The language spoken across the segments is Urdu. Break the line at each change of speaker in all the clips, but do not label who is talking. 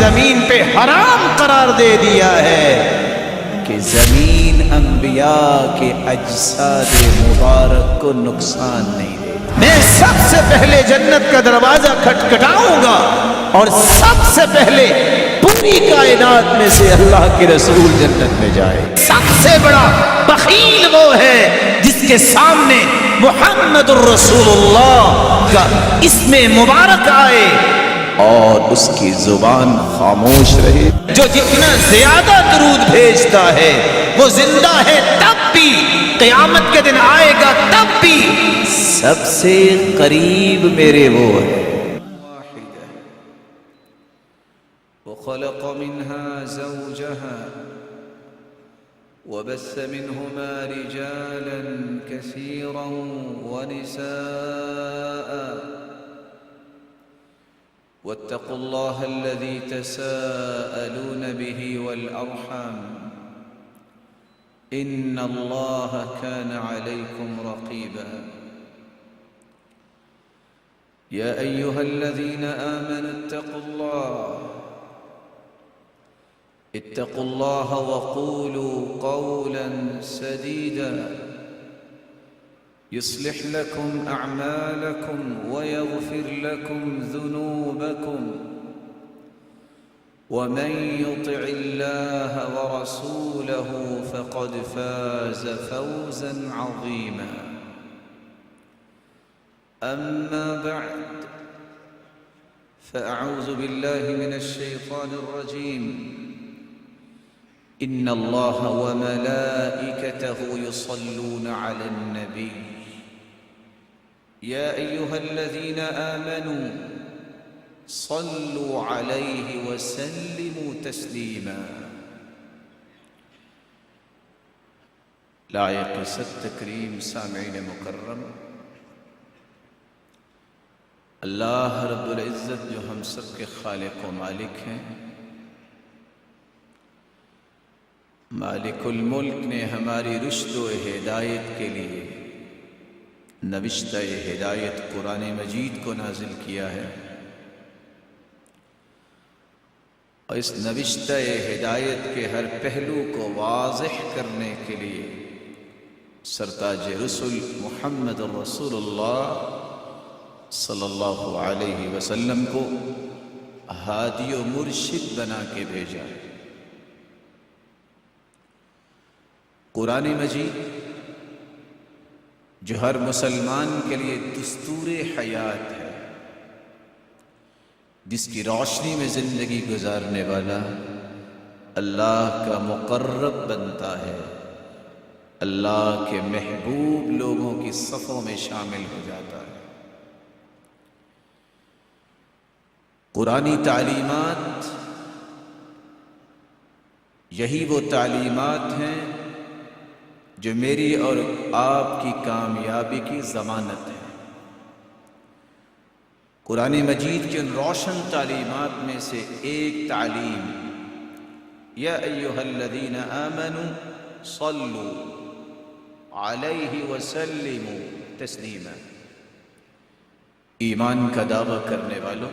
زمین پہ حرام قرار دے دیا ہے کہ زمین انبیاء کے اجساد مبارک کو نقصان نہیں دے. میں سب سے پہلے جنت کا دروازہ کھٹکھٹاؤں گا اور سب سے پہلے پوری کائنات میں سے اللہ کے رسول جنت میں جائے. سب سے بڑا بخیل وہ ہے جس کے سامنے محمد الرسول اللہ کا اسم مبارک آئے اور اس کی زبان خاموش رہے. جو جتنا زیادہ درود بھیجتا ہے وہ زندہ ہے تب بھی، قیامت کے دن آئے گا تب بھی. سب سے قریب میرے وہ ہے. وخلق منها زوجها وبث منهما رجالا كثيرا ونساء واتقوا الله الذي تساءلون به والأرحام إن الله كان عليكم رقيبا. يا أيها الذين آمنوا اتقوا الله وقولوا قولا سديدا يصلح لكم أعمالكم ويغفر لكم ذنوبكم ومن يطع الله ورسوله فقد فاز فوزا عظيما. أما بعد فأعوذ بالله من الشيطان الرجيم. إن الله وملائكته يصلون على النبي يا أيها الذين آمنوا صلوا عليه وسلموا تسليما. لائق صد تکریم سامعین مکرم، اللہ رب العزت جو ہم سب کے خالق و مالک ہیں، مالک الملک نے ہماری رشد و ہدایت کے لیے نوشتہ ہدایت قرآن مجید کو نازل کیا ہے، اور اس نوشتہ ہدایت کے ہر پہلو کو واضح کرنے کے لیے سرتاج رسول محمد الرسول اللہ صلی اللہ علیہ وسلم کو ہادی و مرشد بنا کے بھیجا ہے. قرآن مجید جو ہر مسلمان کے لیے دستور حیات ہے، جس کی روشنی میں زندگی گزارنے والا اللہ کا مقرب بنتا ہے، اللہ کے محبوب لوگوں کی صفوں میں شامل ہو جاتا ہے. قرآنی تعلیمات یہی وہ تعلیمات ہیں جو میری اور آپ کی کامیابی کی ضمانت ہے. قرآن مجید کی ان روشن تعلیمات میں سے ایک تعلیم یا ایھا الذین آمنوا صلوا علیہ وسلموا تسلیما. ایمان کا دعویٰ کرنے والوں،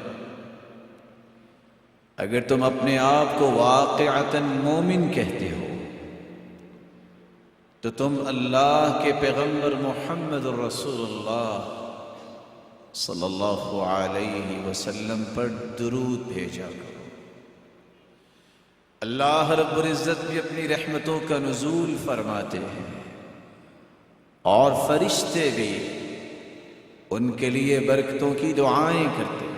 اگر تم اپنے آپ کو واقعتاً مومن کہتے ہو تو تم اللہ کے پیغمبر محمد الرسول اللہ صلی اللہ علیہ وسلم پر درود بھیجا کرو. اللہ رب العزت بھی اپنی رحمتوں کا نزول فرماتے ہیں اور فرشتے بھی ان کے لیے برکتوں کی دعائیں کرتے ہیں.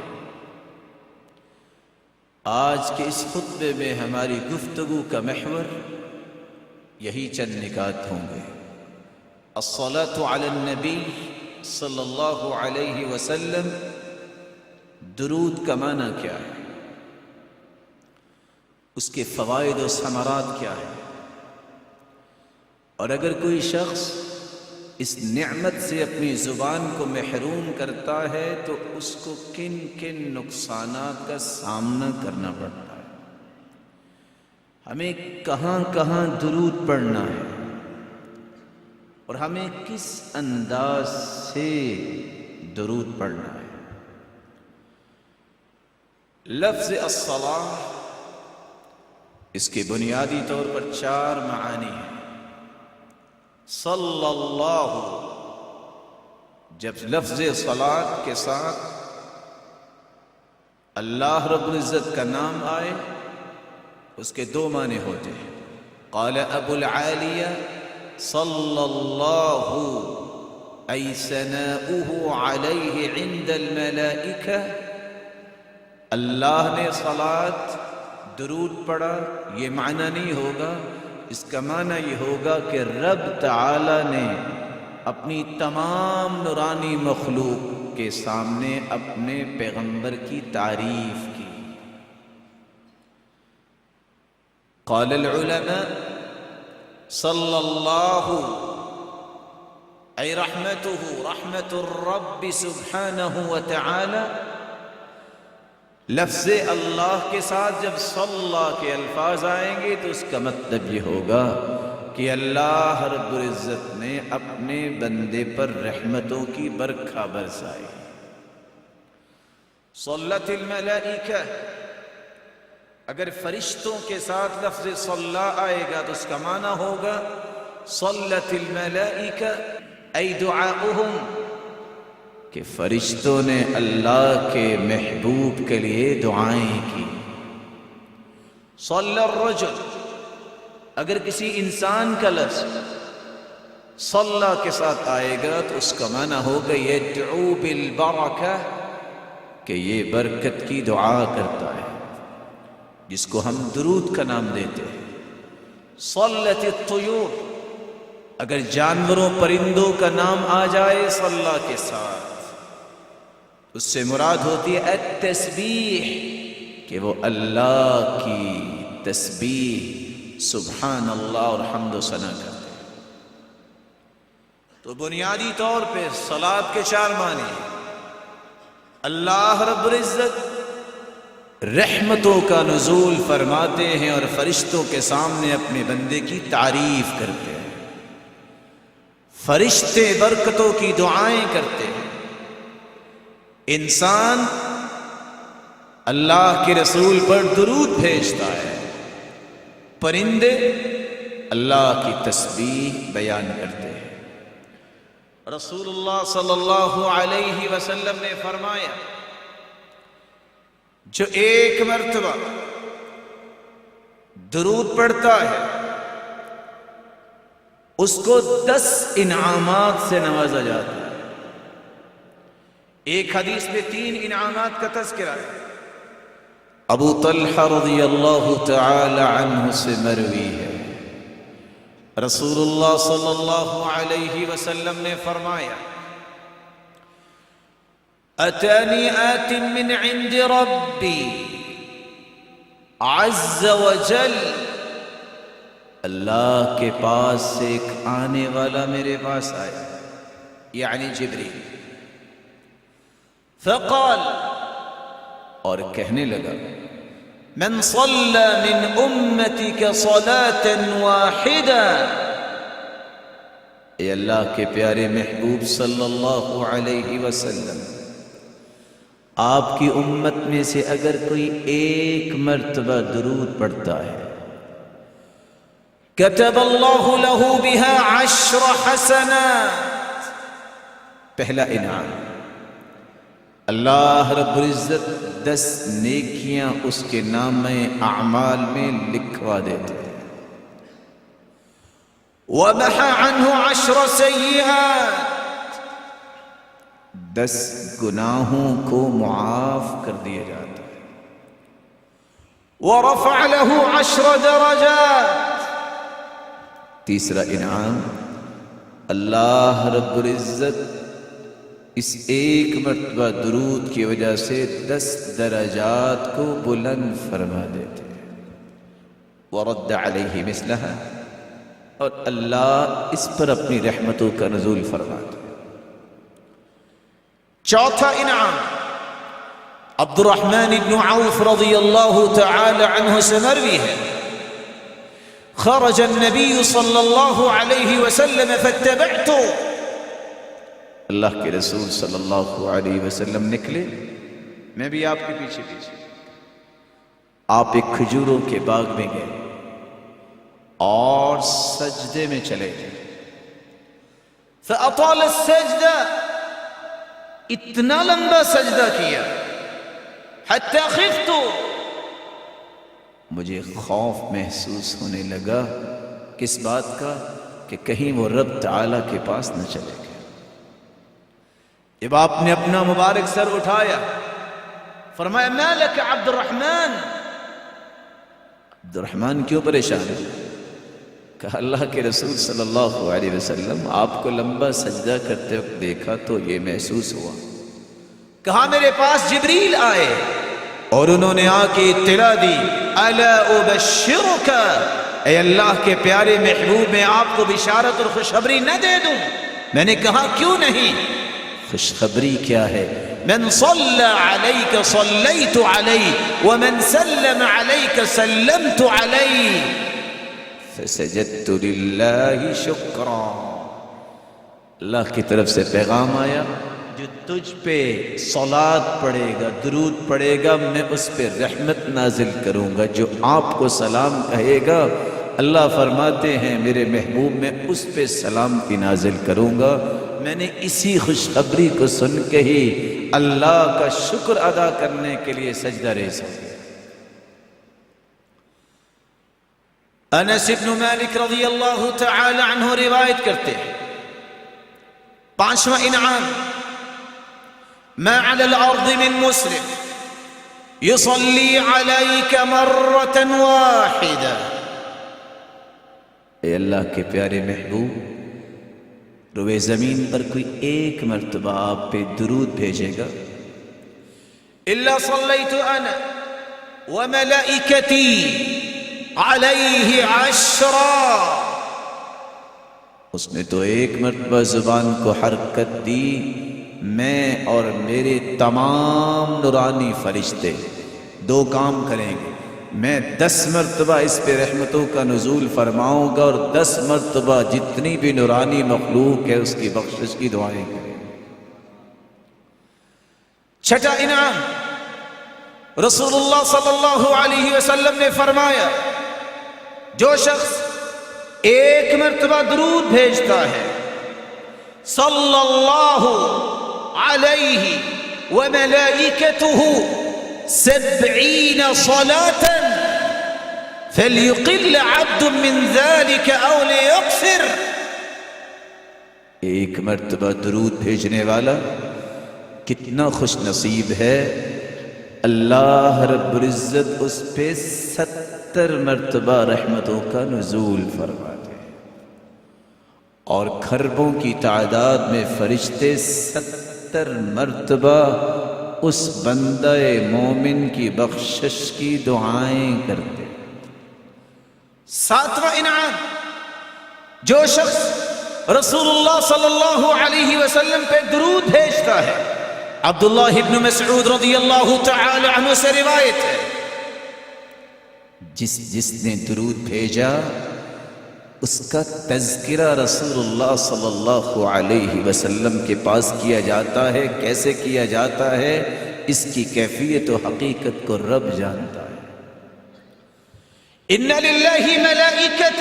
آج کے اس خطبے میں ہماری گفتگو کا محور یہی چند نکات ہوں گے. الصلاۃ علی النبی صلی اللہ علیہ وسلم، درود کا معنی کیا ہے، اس کے فوائد و ثمرات کیا ہے، اور اگر کوئی شخص اس نعمت سے اپنی زبان کو محروم کرتا ہے تو اس کو کن کن نقصانات کا سامنا کرنا پڑتا ہے. ہمیں کہاں کہاں درود پڑھنا ہے اور ہمیں کس انداز سے درود پڑھنا ہے. لفظ الصلاۃ اس کے بنیادی طور پر 4 معانی ہیں۔ صلی اللہ، جب لفظ صلاۃ کے ساتھ اللہ رب العزت کا نام آئے اس کے 2 معنی ہوتے ہیں۔ قال ابو العالیہ صلی اللہ ای ثناؤہ علیہ عند الملائکہ، اللہ نے صلاۃ درود پڑھا، یہ معنی نہیں ہوگا، اس کا معنی یہ ہوگا کہ رب تعالی نے اپنی تمام نورانی مخلوق کے سامنے اپنے پیغمبر کی تعریف کی۔ قال العلماء صلی اللہ ای رحمتہ، رحمت الرب سبحانہ وتعالی، لفظ اللہ کے ساتھ جب صلی کے الفاظ آئیں گے تو اس کا مطلب یہ ہوگا کہ اللہ رب العزت نے اپنے بندے پر رحمتوں کی برکھا برسائی۔ صلت الملائکہ، اگر فرشتوں کے ساتھ لفظ صلی آئے گا تو اس کا معنی ہوگا صلت الملائکہ ای دعاؤہم، کہ فرشتوں نے اللہ کے محبوب کے لیے دعائیں کی۔ صلی الرجل، اگر کسی انسان کا لفظ صلی کے ساتھ آئے گا تو اس کا معنی ہوگا یدعو بالبرکہ، کہ یہ برکت کی دعا کرتا ہے، جس کو ہم درود کا نام دیتے ہیں۔ صلت الطیور، اگر جانوروں پرندوں کا نام آ جائے صلی کے ساتھ، اس سے مراد ہوتی ہے التسبیح، کہ وہ اللہ کی تسبیح، سبحان اللہ اور حمد و ثنا کرتے ہیں۔ تو بنیادی طور پہ صلاۃ کے 4 معنی ہیں۔ اللہ رب العزت رحمتوں کا نزول فرماتے ہیں اور فرشتوں کے سامنے اپنے بندے کی تعریف کرتے ہیں، فرشتے برکتوں کی دعائیں کرتے ہیں، انسان اللہ کے رسول پر درود بھیجتا ہے، پرندے اللہ کی تسبیح بیان کرتے ہیں۔ رسول اللہ صلی اللہ علیہ وسلم نے فرمایا، جو 1 مرتبہ درود پڑھتا ہے اس کو 10 انعامات سے نوازا جاتا ہے۔ ایک حدیث میں 3 انعامات کا تذکرہ ہے۔ ابو طلحہ رضی اللہ تعالی عنہ سے مروی ہے، رسول اللہ صلی اللہ علیہ وسلم نے فرمایا، اتانی آت من عند ربی عز وجل، اللہ کے پاس سے ایک آنے والا میرے پاس آیا، یعنی جبریل، فقال، اور کہنے لگا، من صلى من امتك صلاة واحدة، اے اللہ کے پیارے محبوب صلی اللہ علیہ وسلم، آپ کی امت میں سے اگر کوئی 1 مرتبہ درود پڑھتا ہے، كتب الله له بها 10 حسنات، پہلا انعام، اللہ رب العزت 10 نیکیاں اس کے نامہ اعمال میں لکھوا دیتے ہیں۔ وَمَحَ عَنْهُ 10 سَيِّئَاتٍ، 10 گناہوں کو معاف کر دیا جاتا ہے۔ وَرَفَعَ لَهُ 10 درجات، تیسرا انعام، اللہ رب العزت اس 1 مرتبہ درود کی وجہ سے 10 درجات کو بلند فرما دیتے ہیں۔ وَرَدَّ عَلَيْهِ مِثْلَهَا، اور اللہ اس پر اپنی رحمتوں کا نزول فرماتے ہیں۔ چوتھا انعام، عبد الرحمن بن عوف رضی اللہ تعالی عنہ سے مروی ہے، خرج النبی صلی اللہ علیہ وسلم فاتبعته، اللہ کے رسول صلی اللہ علیہ وسلم نکلے، میں بھی آپ کے پیچھے پیچھے، آپ ایک کھجوروں کے باغ میں گئے، اور سجدے میں چلے گئے. فأطال السجدہ، اتنا لمبا سجدہ کیا. حتی خفت، مجھے خوف محسوس ہونے لگا. کس بات کا؟ کہ کہیں وہ رب تعالیٰ کے پاس نہ چلے گئے. جب آپ نے اپنا مبارک سر اٹھایا، فرمایا ما لک عبد الرحمن، عبد الرحمن کیوں پریشان ہے؟ کہا اللہ کے رسول صلی اللہ علیہ وسلم آپ کو لمبا سجدہ کرتے وقت دیکھا تو یہ محسوس ہوا. کہا میرے پاس جبریل آئے اور انہوں نے آ کے اطلاع دی، الا ابشرک، اے اللہ کے پیارے محبوب میں آپ کو بشارت اور خوشخبری نہ دے دوں؟ میں نے کہا کیوں نہیں؟ خوشخبری کیا ہے؟ من صلی علیک صلیت علیہ ومن سلم علیک سلمت علیہ فسجدت للہ شکرا. اللہ کی طرف سے پیغام آیا، جو تجھ پہ صلات پڑھے گا، درود پڑھے گا، میں اس پہ رحمت نازل کروں گا. جو آپ کو سلام کہے گا، اللہ فرماتے ہیں میرے محبوب میں اس پہ سلام کی نازل کروں گا. میں نے اسی خوشخبری کو سن کے ہی اللہ کا شکر ادا کرنے کے لیے سجدہ ریز ہو گیا. انس بن مالک رضی اللہ تعالی عنہ روایت کرتے ہیں، پانچواں انعام، ما علی الارض من مسلم یصلی علیک مرۃ واحدہ. اے اللہ کے پیارے محبوب، روئے زمین پر کوئی ایک مرتبہ آپ پہ درود بھیجے گا، الا صلیت انا وملائکتی علیہ عشرا، اس نے تو ایک مرتبہ زبان کو حرکت دی، میں اور میرے تمام نورانی فرشتے دو کام کریں گے. میں 10 مرتبہ اس پہ رحمتوں کا نزول فرماؤں گا اور 10 مرتبہ جتنی بھی نورانی مخلوق ہے اس کی بخشش کی دعائیں کریں. چھٹا انعام، رسول اللہ صلی اللہ علیہ وسلم نے فرمایا، جو شخص ایک مرتبہ درود بھیجتا ہے، صلی اللہ علیہ وملائکتہ 70 صلاة فلیقل عبد من ذلك او لیکثر. ایک مرتبہ درود بھیجنے والا کتنا خوش نصیب ہے، اللہ رب العزت اس پہ 70 مرتبہ رحمتوں کا نزول فرماتے ہیں، اور کھربوں کی تعداد میں فرشتے 70 مرتبہ اس بندہ مومن کی بخشش کی دعائیں کرتے ہیں. ساتواں انعام، جو شخص رسول اللہ صلی اللہ علیہ وسلم پہ درود بھیجتا ہے، عبداللہ ابن مسعود رضی اللہ تعالی عنہ سے روایت ہے، جس نے درود بھیجا اس کا تذکرہ رسول اللہ صلی اللہ علیہ وسلم کے پاس کیا جاتا ہے. کیسے کیا جاتا ہے؟ اس کی کیفیت و حقیقت کو رب جانتا ہے. ان للہ ملائکۃ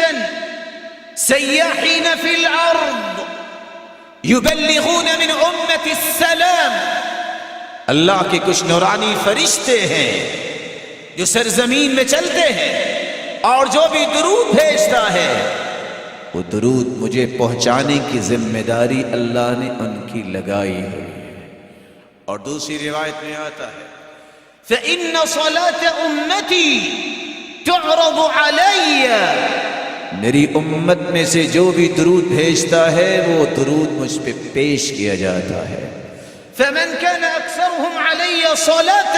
سیاحین فی الارض یبلغون من امت السلام. اللہ کے کچھ نورانی فرشتے ہیں جو سرزمین میں چلتے ہیں، اور جو بھی درود بھیجتا ہے وہ درود مجھے پہنچانے کی ذمہ داری اللہ نے ان کی لگائی ہے. اور دوسری روایت میں آتا ہے، فإن صلاة أمتي تعرض علی، میری امت میں سے جو بھی درود بھیجتا ہے وہ درود مجھ پہ پیش کیا جاتا ہے. فمن كان أكثرهم علي صلاة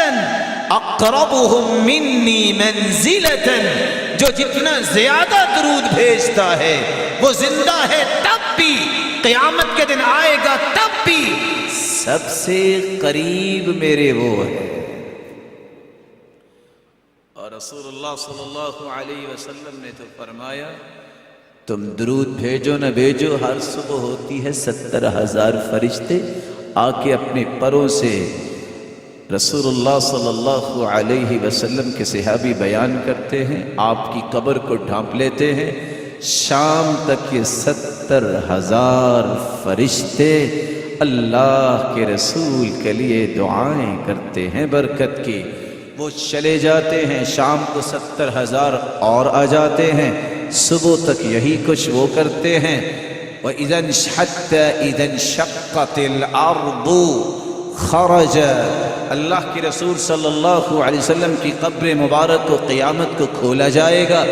أقربهم مني منزلة، جو جتنا زیادہ درود بھیجتا ہے وہ زندہ ہے تب بھی، قیامت کے دن آئے گا تب بھی سب سے قریب میرے وہ ہے. اور رسول اللہ صلی اللہ علیہ وسلم نے تو فرمایا، تم درود بھیجو نہ بھیجو، ہر صبح ہوتی ہے 70,000 فرشتے آ کے اپنے پروں سے رسول اللہ صلی اللہ علیہ وسلم کے صحابی بیان کرتے ہیں آپ کی قبر کو ڈھانپ لیتے ہیں، شام تک یہ 70,000 فرشتے اللہ کے رسول کے لیے دعائیں کرتے ہیں برکت کی. وہ چلے جاتے ہیں، شام کو 70,000 اور آ جاتے ہیں، صبح تک یہی کچھ وہ کرتے ہیں. وَإِذَا انشَقَّتِ الْأَرْضُ خرج، اللہ کے رسول صلی اللہ علیہ وسلم کی قبر مبارک کو قیامت کو کھولا جائے گا.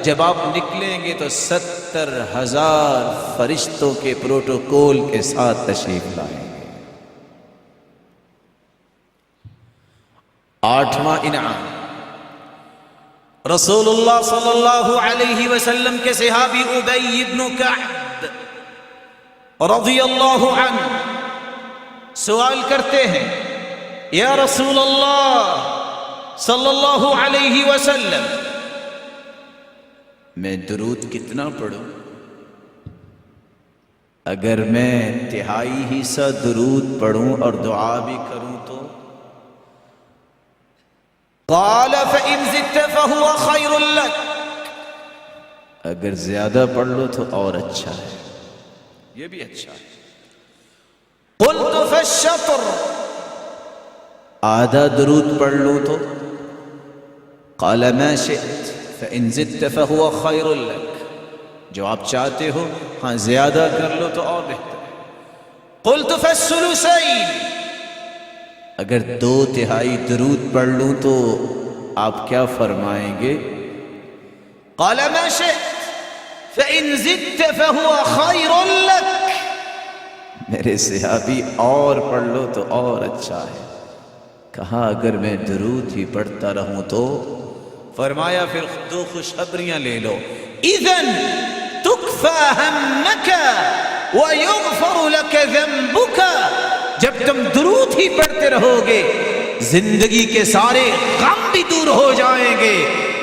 جب آپ نکلیں گے تو 70,000 فرشتوں کے پروٹوکول کے ساتھ تشریف لائیں گے. 8واں انعام، رسول اللہ صلی اللہ علیہ وسلم کے صحابی ابی بن کعب رضی اللہ عنہ سوال کرتے ہیں، یا رسول اللہ صلی اللہ علیہ وسلم، میں درود کتنا پڑھوں؟ اگر میں تہائی حصہ درود پڑھوں اور دعا بھی کروں تو؟ قال فإن زدت فهو خير لك، اگر زیادہ پڑھ لو تو اور اچھا ہے، یہ بھی اچھا ہے. قلت فالشطر، آدھا درود پڑھ لوں تو؟ قال ما شئت فإن زدت فهو خير لك، جو آپ چاہتے ہو، ہاں زیادہ کر لو تو اور بہتر ہے. قلت فالثلثين، اگر 2/3 درود پڑھ لوں تو آپ کیا فرمائیں گے؟ قال ما شئت فإن زدت فهو خير لك، میرے صحابی اور پڑھ لو تو اور اچھا ہے. کہا اگر میں درود ہی پڑھتا رہوں تو؟ فرمایا پھر 2 خوشخبریاں لے لو. اذن تکفى همك ويغفر لك ذنبك، جب تم درود ہی پڑھتے رہو گے زندگی کے سارے غم بھی دور ہو جائیں گے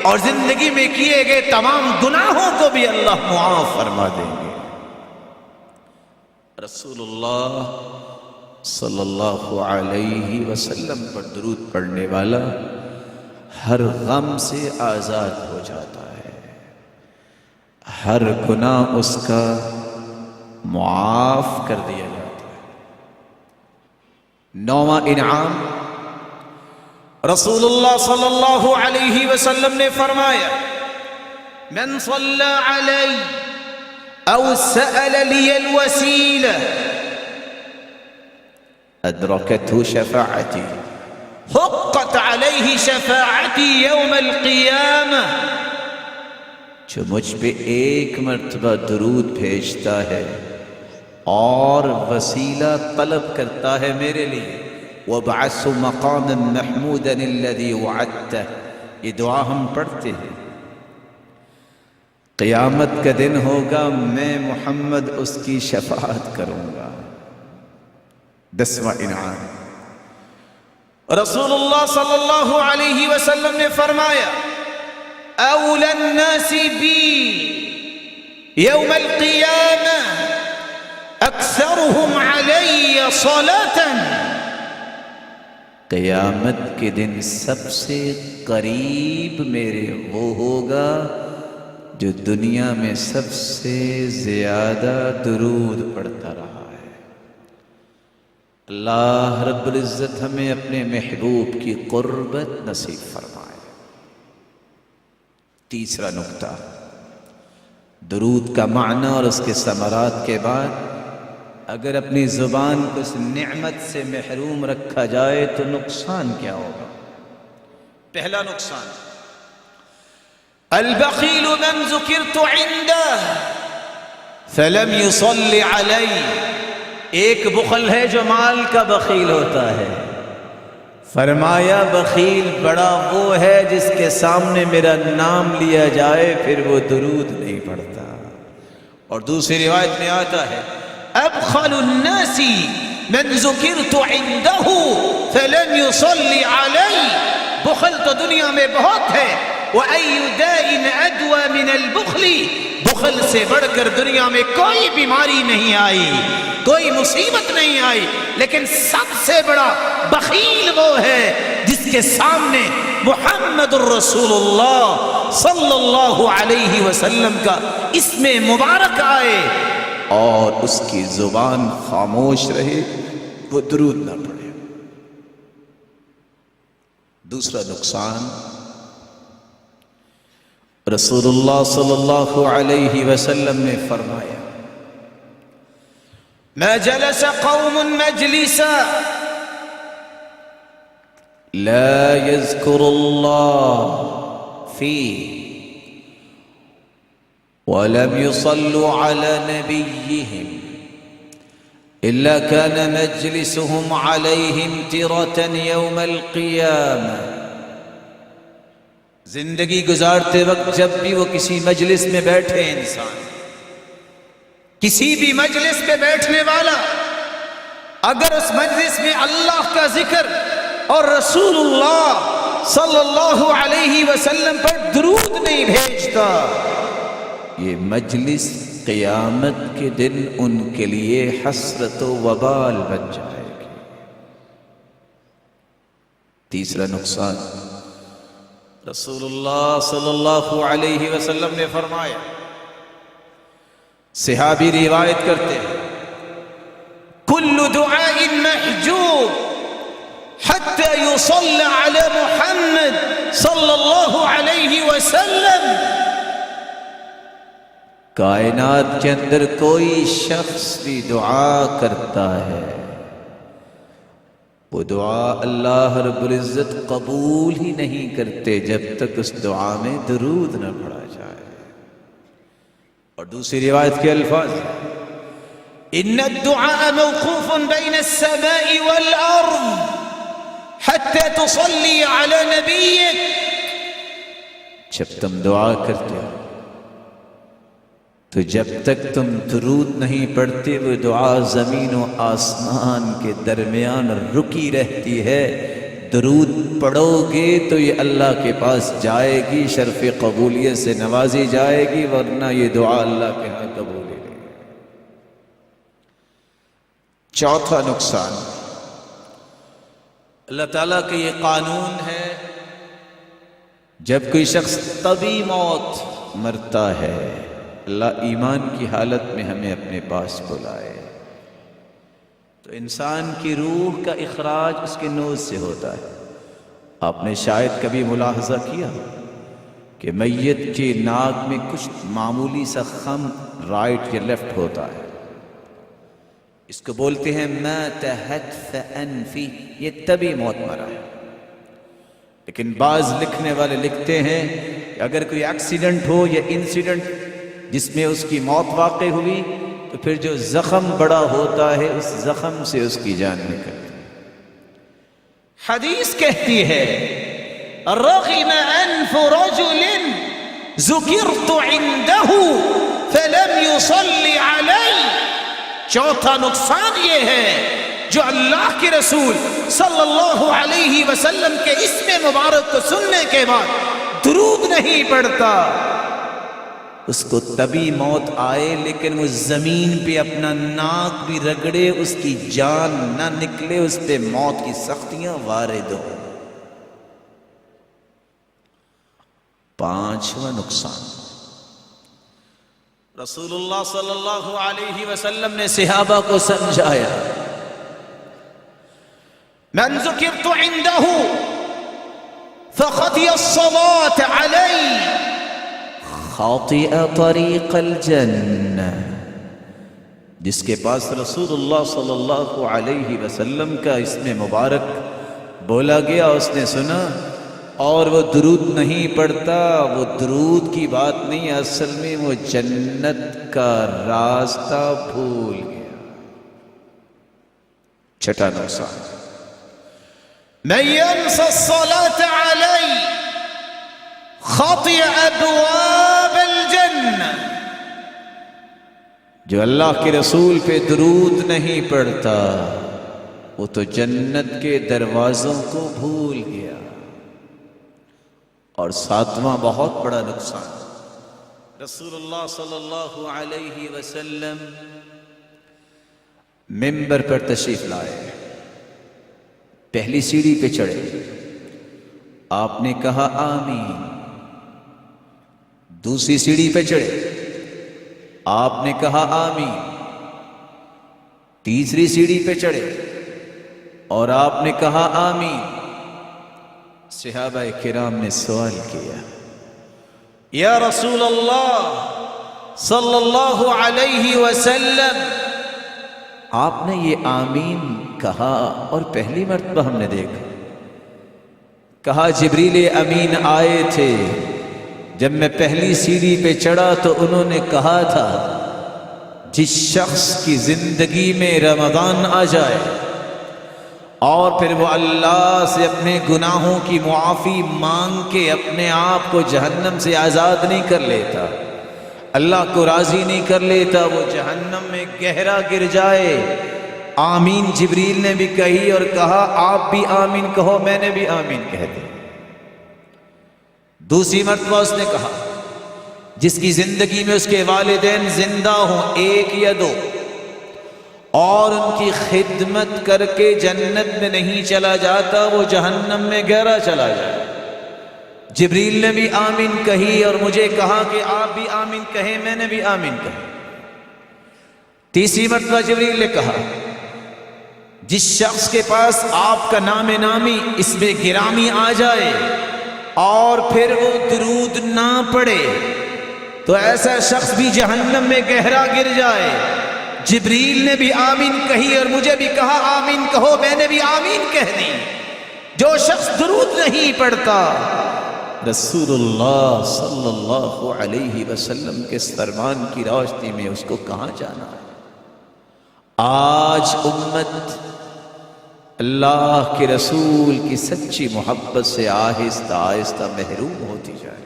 اور زندگی میں کیے گئے تمام گناہوں کو بھی اللہ معاف فرما دیں گے. رسول اللہ صلی اللہ علیہ وسلم پر درود پڑھنے والا ہر غم سے آزاد ہو جاتا ہے، ہر گناہ اس کا معاف کر دیا جاتا ہے. 9واں انعام، رسول اللہ صلی اللہ علیہ وسلم نے فرمایا، من صلی علی او سأل لی الوسیلہ ادرکته شفاعتی حقت علیہ شفاعتی یوم القیامہ، جو مجھ پہ ایک مرتبہ درود بھیجتا ہے اور وسیلہ طلب کرتا ہے میرے لیے، وَبْعَثُ مَقَامًا مَحْمُودًا الَّذِي وَعَدْتَهُ، یہ دعا ہم پڑھتے ہیں. قیامت کا دن ہوگا، میں محمد اس کی شفاعت کروں گا. 10واں انعام، رسول اللہ صلی اللہ علیہ وسلم نے فرمایا، اولی الناس بی یوم القیامہ اکثرهم علی صلاۃ، قیامت کے دن سب سے قریب میرے وہ ہوگا جو دنیا میں سب سے زیادہ درود پڑھتا رہا ہے. اللہ رب العزت ہمیں اپنے محبوب کی قربت نصیب فرمائے. تیسرا نکتہ، درود کا معنی اور اس کے ثمرات کے بعد اگر اپنی زبان کو اس نعمت سے محروم رکھا جائے تو نقصان کیا ہوگا؟ پہلا نقصان، البخیل من ذکرت عنده فلم يصل علی، ایک بخل ہے جو مال کا بخیل ہوتا ہے. فرمایا بخیل بڑا وہ ہے جس کے سامنے میرا نام لیا جائے پھر وہ درود نہیں پڑھتا. اور دوسری روایت میں آتا ہے، ابخل الناس من ذکرت عنده فلم يصل علی، بخل تو دنیا میں بہت ہے. وَأَيُّ دَاءٍ أَدْوَى مِنَ الْبُخْلِ، بخل بخل سے بڑھ کر دنیا میں کوئی بیماری نہیں آئی، کوئی مصیبت نہیں آئی، لیکن سب سے بڑا بخیل وہ ہے جس کے سامنے محمد الرسول اللہ صلی اللہ علیہ وسلم کا اسم مبارک آئے اور اس کی زبان خاموش رہے، وہ درود نہ پڑھے۔ دوسرا نقصان، رسول اللہ صلی اللہ علیہ وسلم نے فرمایا ما جلس قوم مجلسا لا يذكر الله فيه ولم يصلوا على نبيهم إلا كان مجلسهم عليهم ترة يوم القيامة۔ زندگی گزارتے وقت جب بھی وہ کسی مجلس میں بیٹھے، انسان کسی بھی مجلس میں بیٹھنے والا اگر اس مجلس میں اللہ کا ذکر اور رسول اللہ صلی اللہ علیہ وسلم پر درود نہیں بھیجتا، یہ مجلس قیامت کے دن ان کے لیے حسرت و وبال بن جائے گی۔ تیسرا نقصان، رسول اللہ صلی اللہ علیہ وسلم نے فرمایا، صحابی روایت کرتے ہیں کل دعاء محجوب حتى يصلى على محمد صلی اللہ علیہ وسلم۔ کائنات کے اندر کوئی شخص بھی دعا کرتا ہے، وہ دعا اللہ رب العزت قبول ہی نہیں کرتے جب تک اس دعا میں درود نہ پڑھا جائے۔ اور دوسری روایت کے الفاظ، ان الدعاء موقوف بین السماء والارض حتى تصلی علی نبیک۔ جب تم دعا کرتے ہو تو جب تک تم درود نہیں پڑھتے وہ دعا زمین و آسمان کے درمیان رکی رہتی ہے۔ درود پڑھو گے تو یہ اللہ کے پاس جائے گی، شرف قبولیت سے نوازی جائے گی، ورنہ یہ دعا اللہ کے ہاں قبول نہیں۔ چوتھا نقصان، اللہ تعالیٰ کا یہ قانون ہے جب کوئی شخص طبی موت مرتا ہے، اللہ ایمان کی حالت میں ہمیں اپنے پاس بلائے تو انسان کی روح کا اخراج اس کے نوز سے ہوتا ہے۔ آپ نے شاید کبھی ملاحظہ کیا کہ میت کے ناک میں کچھ معمولی سا خم رائٹ یا لیفٹ ہوتا ہے، اس کو بولتے ہیں مات حتف انفی، یہ طبی موت مرا ہے۔ لیکن بعض لکھنے والے لکھتے ہیں کہ اگر کوئی ایکسیڈنٹ ہو یا انسیڈنٹ جس میں اس کی موت واقع ہوئی تو پھر جو زخم بڑا ہوتا ہے اس زخم سے اس کی جان نکلتی ہے۔ حدیث کہتی ہے رغم انف رجل ذکرت عنده فلم يصلي علی۔ چوتھا نقصان یہ ہے جو اللہ کے رسول صلی اللہ علیہ وسلم کے اسم مبارک کو سننے کے بعد درود نہیں پڑھتا، اس کو طبی موت آئے لیکن وہ زمین پہ اپنا ناک بھی رگڑے، اس کی جان نہ نکلے، اس پہ موت کی سختیاں وارد ہوں۔ پانچواں نقصان، رسول اللہ صلی اللہ علیہ وسلم نے صحابہ کو سمجھایا من ذکرت عنده فخطی الصلاة علی خاطئ طریق الجنہ۔ جس کے پاس رسول اللہ صلی اللہ علیہ وسلم کا اسم مبارک بولا گیا، اس نے سنا اور وہ درود نہیں پڑھتا، وہ درود کی بات نہیں، اصل میں وہ جنت کا راستہ بھول گیا۔ چھٹا نقصان، من ينس الصلاة علی خطئ ابواب الجنہ۔ جو اللہ کے رسول پہ درود نہیں پڑھتا وہ تو جنت کے دروازوں کو بھول گیا۔ اور ساتواں بہت بڑا نقصان، رسول اللہ صلی اللہ علیہ وسلم منبر پر تشریف لائے، پہلی سیڑھی پہ چڑھے، آپ نے کہا آمین۔ دوسری سیڑھی پہ چڑھے، آپ نے کہا آمین۔ تیسری سیڑھی پہ چڑھے اور آپ نے کہا آمین۔ صحابہ کرام نے سوال کیا، یا رسول اللہ صلی اللہ علیہ وسلم، آپ نے یہ آمین کہا اور پہلی مرتبہ ہم نے دیکھا۔ کہا جبریل امین آئے تھے، جب میں پہلی سیڑھی پہ چڑھا تو انہوں نے کہا تھا جس شخص کی زندگی میں رمضان آ جائے اور پھر وہ اللہ سے اپنے گناہوں کی معافی مانگ کے اپنے آپ کو جہنم سے آزاد نہیں کر لیتا، اللہ کو راضی نہیں کر لیتا، وہ جہنم میں گہرا گر جائے۔ آمین جبریل نے بھی کہی اور کہا آپ بھی آمین کہو، میں نے بھی آمین کہہ دی۔ دوسری مرتبہ اس نے کہا جس کی زندگی میں اس کے والدین زندہ ہوں، ایک یا دو، اور ان کی خدمت کر کے جنت میں نہیں چلا جاتا، وہ جہنم میں گہرا چلا جائے۔ جبریل نے بھی آمین کہی اور مجھے کہا کہ آپ بھی آمین کہیں، میں نے بھی آمین کہی۔ تیسری مرتبہ جبریل نے کہا جس شخص کے پاس آپ کا نام نامی اس میں گرامی آ جائے اور پھر وہ درود نہ پڑھے تو ایسا شخص بھی جہنم میں گہرا گر جائے۔ جبریل نے بھی آمین کہی اور مجھے بھی کہا آمین کہو، میں نے بھی آمین کہہ دی۔ جو شخص درود نہیں پڑھتا، رسول اللہ صلی اللہ علیہ وسلم کے فرمان کی روشنی میں اس کو کہاں جانا ہے؟ آج امت اللہ کے رسول کی سچی محبت سے آہستہ آہستہ محروم ہوتی جائے۔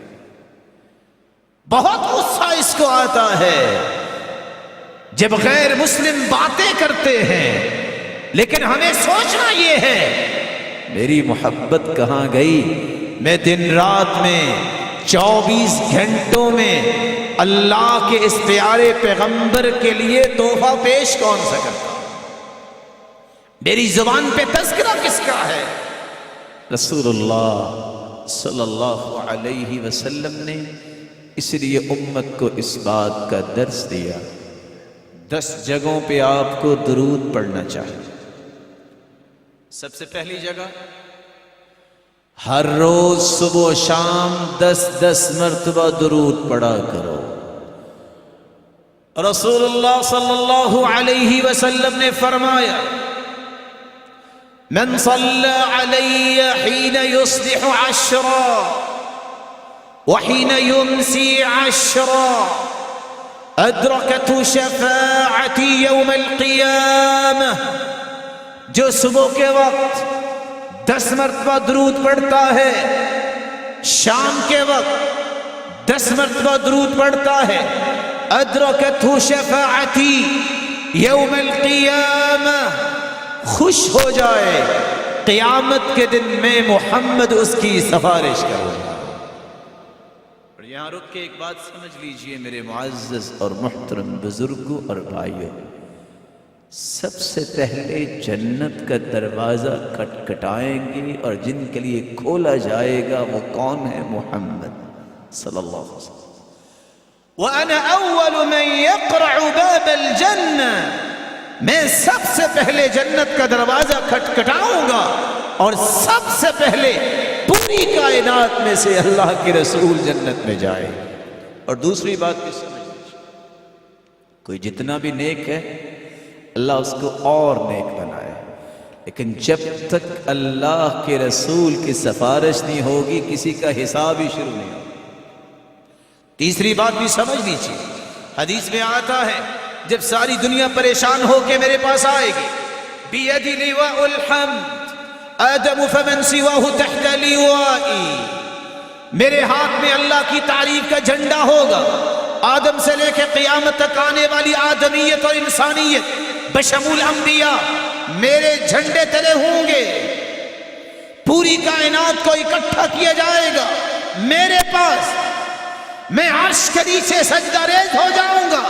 بہت غصہ اس کو آتا ہے جب غیر مسلم باتیں کرتے ہیں، لیکن ہمیں سوچنا یہ ہے میری محبت کہاں گئی؟ میں دن رات میں 24 گھنٹوں میں اللہ کے اس پیارے پیغمبر کے لیے تحفہ پیش کون سا کرتا؟ میری زبان پہ تذکرہ کس کا ہے؟ رسول اللہ صلی اللہ علیہ وسلم نے اس لیے امت کو اس بات کا درس دیا۔ 10 جگہوں پہ آپ کو درود پڑھنا چاہیے۔ سب سے پہلی جگہ، ہر روز صبح و شام 10 مرتبہ درود پڑھا کرو۔ رسول اللہ صلی اللہ علیہ وسلم نے فرمایا من صلى علي حين يصبح 10 وحين يمسي 10 أدركته شفاعتي يوم القيامة، جو صبح کے وقت 10 مرتبہ درود پڑھتا ہے، شام کے وقت 10 مرتبہ درود پڑھتا ہے، ادرکتہ شفاعتی یوم القیامہ، خوش ہو جائے قیامت کے دن میں محمد اس کی سفارش کروں گا۔ اور یہاں رک کے ایک بات سمجھ لیجئے میرے معزز اور محترم بزرگوں اور بھائیوں، سب سے پہلے جنت کا دروازہ کھٹکھٹائیں گے اور جن کے لیے کھولا جائے گا وہ کون ہے؟ محمد صلی اللہ علیہ وسلم۔ وَأَنَا أَوَّلُ مَنْ يَقْرَعُ بَابَ الْجَنَّةِ، میں سب سے پہلے جنت کا دروازہ کھٹکھٹاؤں گا اور سب سے پہلے پوری کائنات میں سے اللہ کے رسول جنت میں جائے۔ اور دوسری بات بھی سمجھ لیجیے، کوئی جتنا بھی نیک ہے اللہ اس کو اور نیک بنائے، لیکن جب تک اللہ کے رسول کی سفارش نہیں ہوگی کسی کا حساب ہی شروع نہیں ہوگا۔ تیسری بات بھی سمجھ لیجیے، حدیث میں آتا ہے جب ساری دنیا پریشان ہو کے میرے پاس آئے گی، بیدی لواء الحمد آدم فمن سواہ تحت لوائی، میرے ہاتھ میں اللہ کی تعریف کا جھنڈا ہوگا، آدم سے لے کے قیامت تک آنے والی آدمیت اور انسانیت بشمول انبیاء میرے جھنڈے تلے ہوں گے، پوری کائنات کو اکٹھا کیا جائے گا میرے پاس، میں عرش کے نیچے سجدہ ریز ہو جاؤں گا.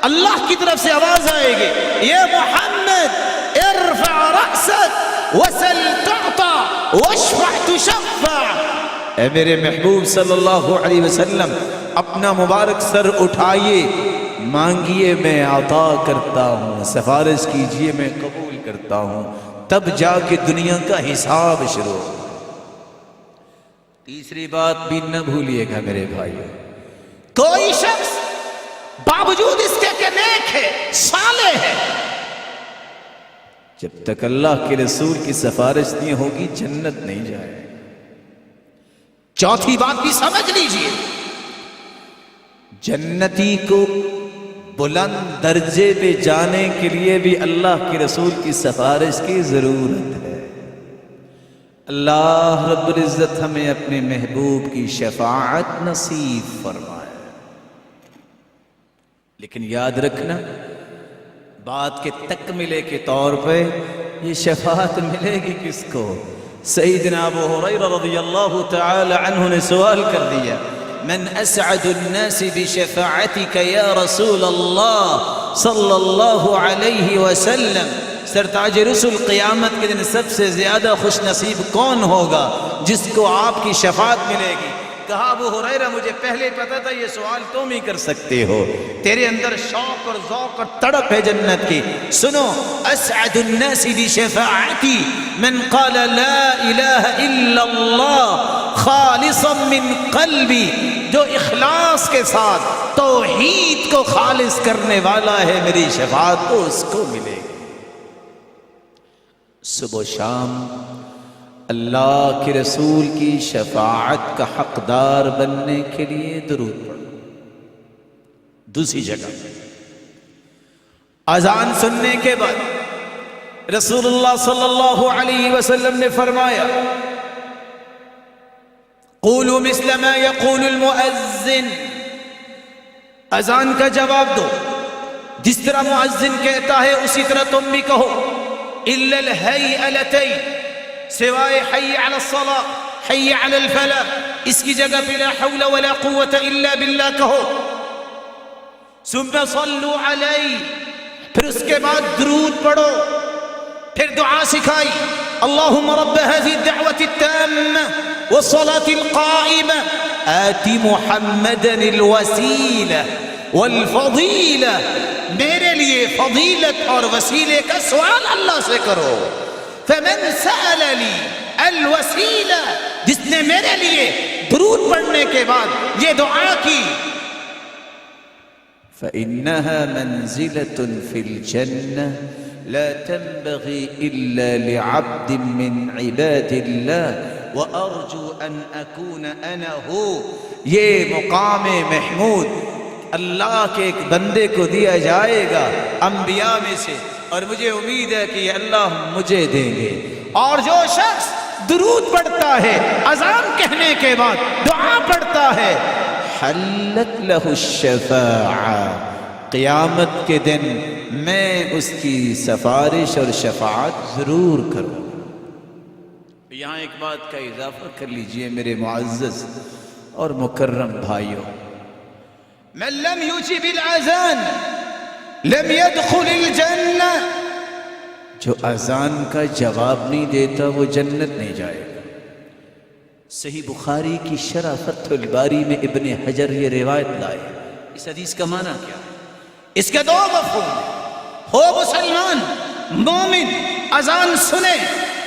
اللہ کی طرف سے آواز آئے گی, یہ محمد ارفع رأسک وسل تعطا واشفع تشفع. اے میرے محبوب صلی اللہ علیہ وسلم, اپنا مبارک سر اٹھائیے, مانگیے میں عطا کرتا ہوں, سفارش کیجئے میں قبول کرتا ہوں, تب جا کے دنیا کا حساب شروع. تیسری بات بھی نہ بھولیے گا میرے بھائیو, کوئی شخص باوجود اس کے کہ نیک ہے, صالح ہے, جب تک اللہ کے رسول کی سفارش نہیں ہوگی جنت نہیں جائے. چوتھی بات بھی سمجھ لیجئے, جنتی کو بلند درجے پہ جانے کے لیے بھی اللہ کے رسول کی سفارش کی ضرورت ہے. اللہ رب العزت ہمیں اپنے محبوب کی شفاعت نصیب فرمائے. لیکن یاد رکھنا, بات کے تکملے کے طور پہ یہ شفاعت ملے گی کس کو؟ سیدنا ابو ہریرہ رضی اللہ تعالی عنہ نے سوال کر دیا, من اسعد الناس بشفاعتك یا رسول اللہ صلی اللہ علیہ وسلم, سرتاج رسول قیامت کے دن سب سے زیادہ خوش نصیب کون ہوگا جس کو آپ کی شفاعت ملے گی؟ کہا ابو ہریرہ مجھے پہلے پتا تھا یہ سوال تم ہی کر سکتے ہو, تیرے اندر شوق اور ذوق اور تڑپ ہے جنت کی. سنو, اسعد الناس بشفاعتی من قال لا الہ الا اللہ خالصا من قلبی, جو اخلاص کے ساتھ توحید کو خالص کرنے والا ہے, میری شفاعت تو اس کو ملے گی. صبح و شام اللہ کے رسول کی شفاعت کا حقدار بننے کے لیے درود پڑھو. دوسری جگہ اذان سننے کے بعد رسول اللہ صلی اللہ علیہ وسلم نے فرمایا, قولوا مثل ما يقول المؤذن, اذان کا جواب دو جس طرح مؤذن کہتا ہے اسی طرح تم بھی کہو. الا الهيئلتين, سوائے حی علی الصلاۃ حی علی الفلاح, اس کی جگہ پہ لا حول ولا قوة الا باللہ کہو. ثم صلوا علی, پھر اس کے بعد درود پڑھو, پھر دعا سکھائی, اللہم رب هذه الدعوة التامة والصلاة القائمة آت محمدا الوسیلہ والفضیلہ, میرے لیے فضیلت اور وسیلے کا سوال اللہ سے کرو. فمن سأل لی الوسیلہ, جس نے میرے لیے درود پڑھنے کے بعد یہ دعا کی, فإنها منزلة في الجنة لا تنبغي إلا لعبد من عباد الله وأرجو أن أكون أنا هو. یہ مقام محمود اللہ کے ایک بندے کو دیا جائے گا انبیاء میں سے, اور مجھے امید ہے کہ اللہ مجھے دیں گے. اور جو شخص درود پڑھتا ہے اذان کہنے کے بعد دعا پڑھتا ہے, حلت لہ الشفاعہ, قیامت کے دن میں اس کی سفارش اور شفاعت ضرور کروں. یہاں ایک بات کا اضافہ کر لیجئے میرے معزز اور مکرم بھائیوں, من لم یجب الاذان لم يدخل الجنہ, جو اذان کا جواب نہیں دیتا وہ جنت نہیں جائے گا. صحیح بخاری کی شرح فتح الباری میں ابن حجر یہ روایت لائے. اس حدیث کا معنی کیا ہے؟ اس کے دو مفہوم ہو مسلمان مومن اذان سنے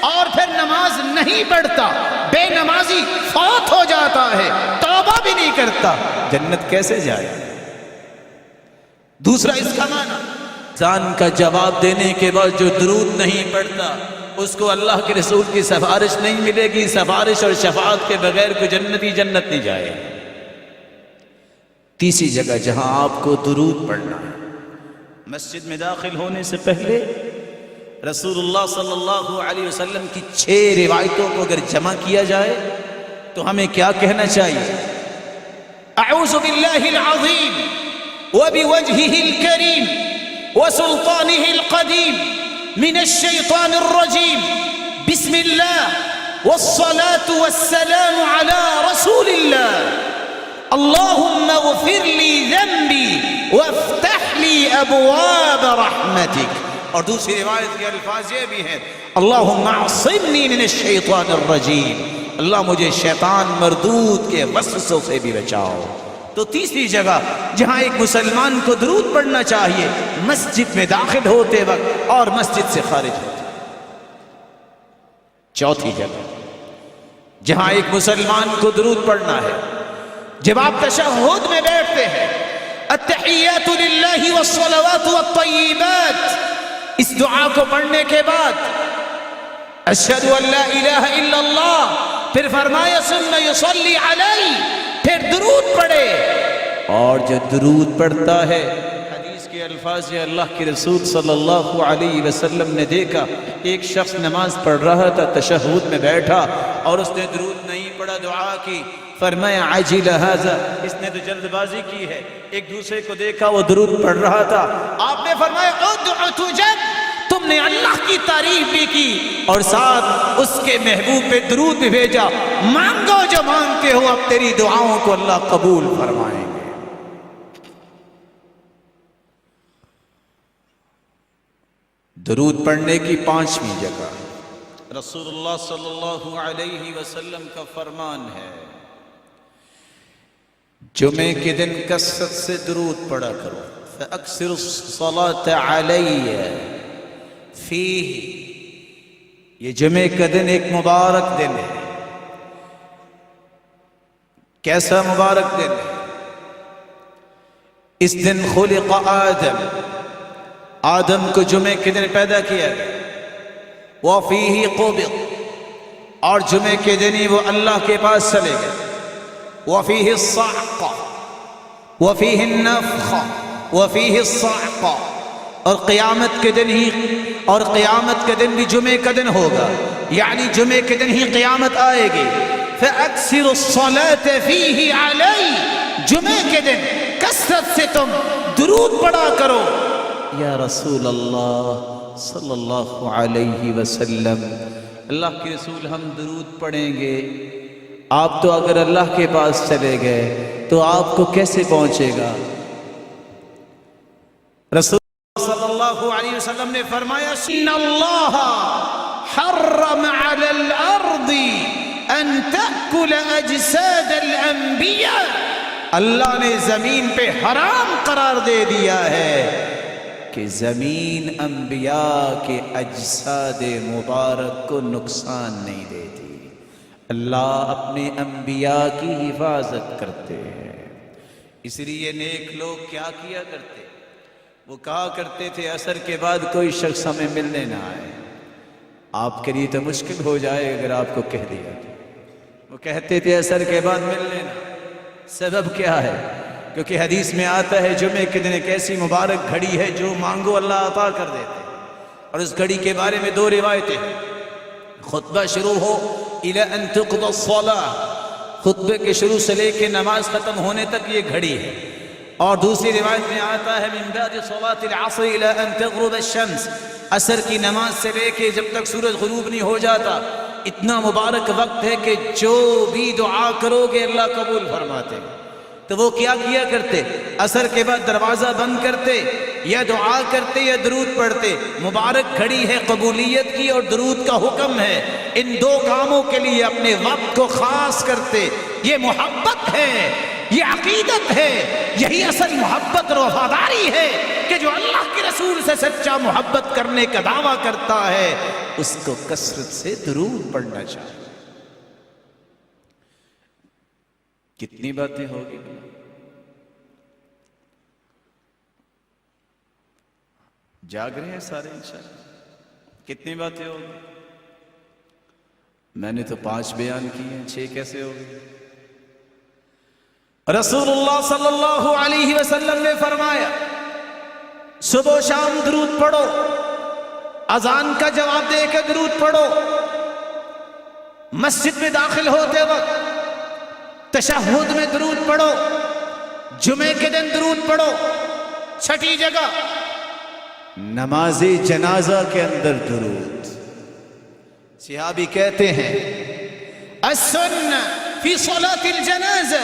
اور پھر نماز نہیں پڑھتا, بے نمازی فوت ہو جاتا ہے, توبہ بھی نہیں کرتا, جنت کیسے جائے؟ دوسرا اس کا معنی, اذان کا جواب دینے کے بعد جو درود نہیں پڑھتا اس کو اللہ کے رسول کی سفارش نہیں ملے گی, سفارش اور شفاعت کے بغیر کوئی جنتی جنت نہیں جائے. تیسری جگہ جہاں آپ کو درود پڑھنا ہے, مسجد میں داخل ہونے سے پہلے رسول اللہ صلی اللہ علیہ وسلم کی 6 روایتوں کو اگر جمع کیا جائے تو ہمیں کیا کہنا چاہیے؟ اعوذ باللہ العظیم وبوجہہ الکریم وسلطانہ القدیم من الشیطان الرجیم, بسم اللہ والصلاة والسلام علی رسول اللہ. اللہم اغفر لی ذنبی وافتح لی ابواب رحمتک. اور دوسری روایت کے الفاظ یہ بھی ہیں اللہم اعصمنی من الشیطان الرجیم، اللہ مجھے شیطان مردود کے وسوسوں سے بھی بچاؤ. تو تیسری جگہ جہاں ایک مسلمان کو درود پڑھنا چاہیے مسجد میں داخل ہوتے وقت اور مسجد سے خارج ہوتے وقت. چوتھی جگہ جہاں ایک مسلمان کو درود پڑھنا ہے جب آپ تشہد میں بیٹھتے ہیں التحیات للہ والصلوات والطیبات، اس دعا کو پڑھنے کے بعد اشہد ان لا الہ الا اللہ، پھر فرمایا ثم یصلی علی، پھر درود پڑھے. اور جو درود پڑھتا ہے حدیث کے الفاظ یہ اللہ کے رسول صلی اللہ علیہ وسلم نے دیکھا ایک شخص نماز پڑھ رہا تھا تشہد میں بیٹھا اور اس نے درود نہیں پڑھا، دعا کی. فرمایا عجل ھذا، اس نے تو جلد بازی کی ہے. ایک دوسرے کو دیکھا وہ درود پڑھ رہا تھا، آپ نے فرمایا ادع تجب، تم نے اللہ کی تعریف بھی کی اور ساتھ اس کے محبوب پہ درود بھی بھیجا. مانگو جو مانگتے ہو، اب تیری دعاؤں کو اللہ قبول فرمائیں گے. درود پڑھنے کی پانچویں جگہ رسول اللہ صلی اللہ علیہ وسلم کا فرمان ہے جمعے کے دن کثرت سے درود پڑھا کرو. فَأَكْثِرُ الصَّلَاةَ عَلَيَّ فِيهِ، یہ جمعے کا دن ایک مبارک دن ہے. کیسا مبارک دن ہے؟ اس دن خلق آدم کو جمعے کے دن پیدا کیا گیا. وَفِيهِ قُبِض، اور جمعے کے دن ہی وہ اللہ کے پاس چلے گئے. وَفِيهِ الصَّعْقَ وَفِيهِ النَّفْخَ وَفِيهِ الصَّعْقَ، اور قیامت کے دن ہی، اور قیامت کے دن بھی جمعے کا دن ہوگا، یعنی جمعے کے دن ہی قیامت آئے گی. فَأَكْثِرُ الصَّلَاةَ فِيهِ عَلَيْهِ، جمعے کے دن کثرت سے تم درود پڑھا کرو. یا رسول اللہ صلی اللہ علیہ وسلم، اللہ کے رسول ہم درود پڑھیں گے، آپ تو اگر اللہ کے پاس چلے گئے تو آپ کو کیسے پہنچے گا؟ رسول اللہ صلی اللہ علیہ وسلم نے فرمایا ان اللہ حرم علی الارض ان تأکل اجساد الانبیاء، اللہ نے زمین پہ حرام قرار دے دیا ہے کہ زمین انبیاء کے اجساد مبارک کو نقصان نہیں دیتی. اللہ اپنے انبیاء کی حفاظت کرتے ہیں. اس لیے نیک لوگ کیا کیا کرتے؟ وہ کہا کرتے تھے عصر کے بعد کوئی شخص ہمیں ملنے نہ آئے. آپ کے لیے تو مشکل ہو جائے اگر آپ کو کہہ دیا. وہ کہتے تھے عصر کے بعد ملنے نہ. سبب کیا ہے؟ کیونکہ حدیث میں آتا ہے جمعے کے دن ایک ایسی مبارک گھڑی ہے جو مانگو اللہ عطا کر دیتے. اور اس گھڑی کے بارے میں دو روایتیں ہیں. خطبہ شروع ہو الی ان تقضى الصلاة، خطبے کے شروع سے لے کے نماز ختم ہونے تک یہ گھڑی ہے. اور دوسری روایت میں آتا ہے من بعد صلاة العصر الی ان تغرب الشمس، عصر کی نماز سے لے کے جب تک سورج غروب نہیں ہو جاتا اتنا مبارک وقت ہے کہ جو بھی دعا کرو گے اللہ قبول فرماتے. تو وہ کیا کیا کرتے؟ عصر کے بعد دروازہ بند کرتے، یا دعا کرتے یا درود پڑھتے. مبارک گھڑی ہے قبولیت کی اور درود کا حکم ہے. ان دو کاموں کے لیے اپنے وقت کو خاص کرتے. یہ محبت ہے، یہ عقیدت ہے، یہی اصل محبت اور وفاداری ہے کہ جو اللہ کے رسول سے سچا محبت کرنے کا دعویٰ کرتا ہے اس کو کثرت سے درود پڑھنا چاہیے. کتنی باتیں ہوگی؟ جاگ رہے ہیں سارے انشاءاللہ؟ کتنی باتیں ہوگی؟ میں نے تو 5 بیان کی ہیں، 6 کیسے ہوگی؟ رسول اللہ صلی اللہ علیہ وسلم نے فرمایا صبح و شام درود پڑھو، اذان کا جواب دے کے درود پڑھو، مسجد میں داخل ہوتے وقت تشہد میں درود پڑھو، جمعے کے دن درود پڑھو. 6ٹھی جگہ نماز جنازہ کے اندر درود. صحابی کہتے ہیں السنہ فی صلاة الجنازہ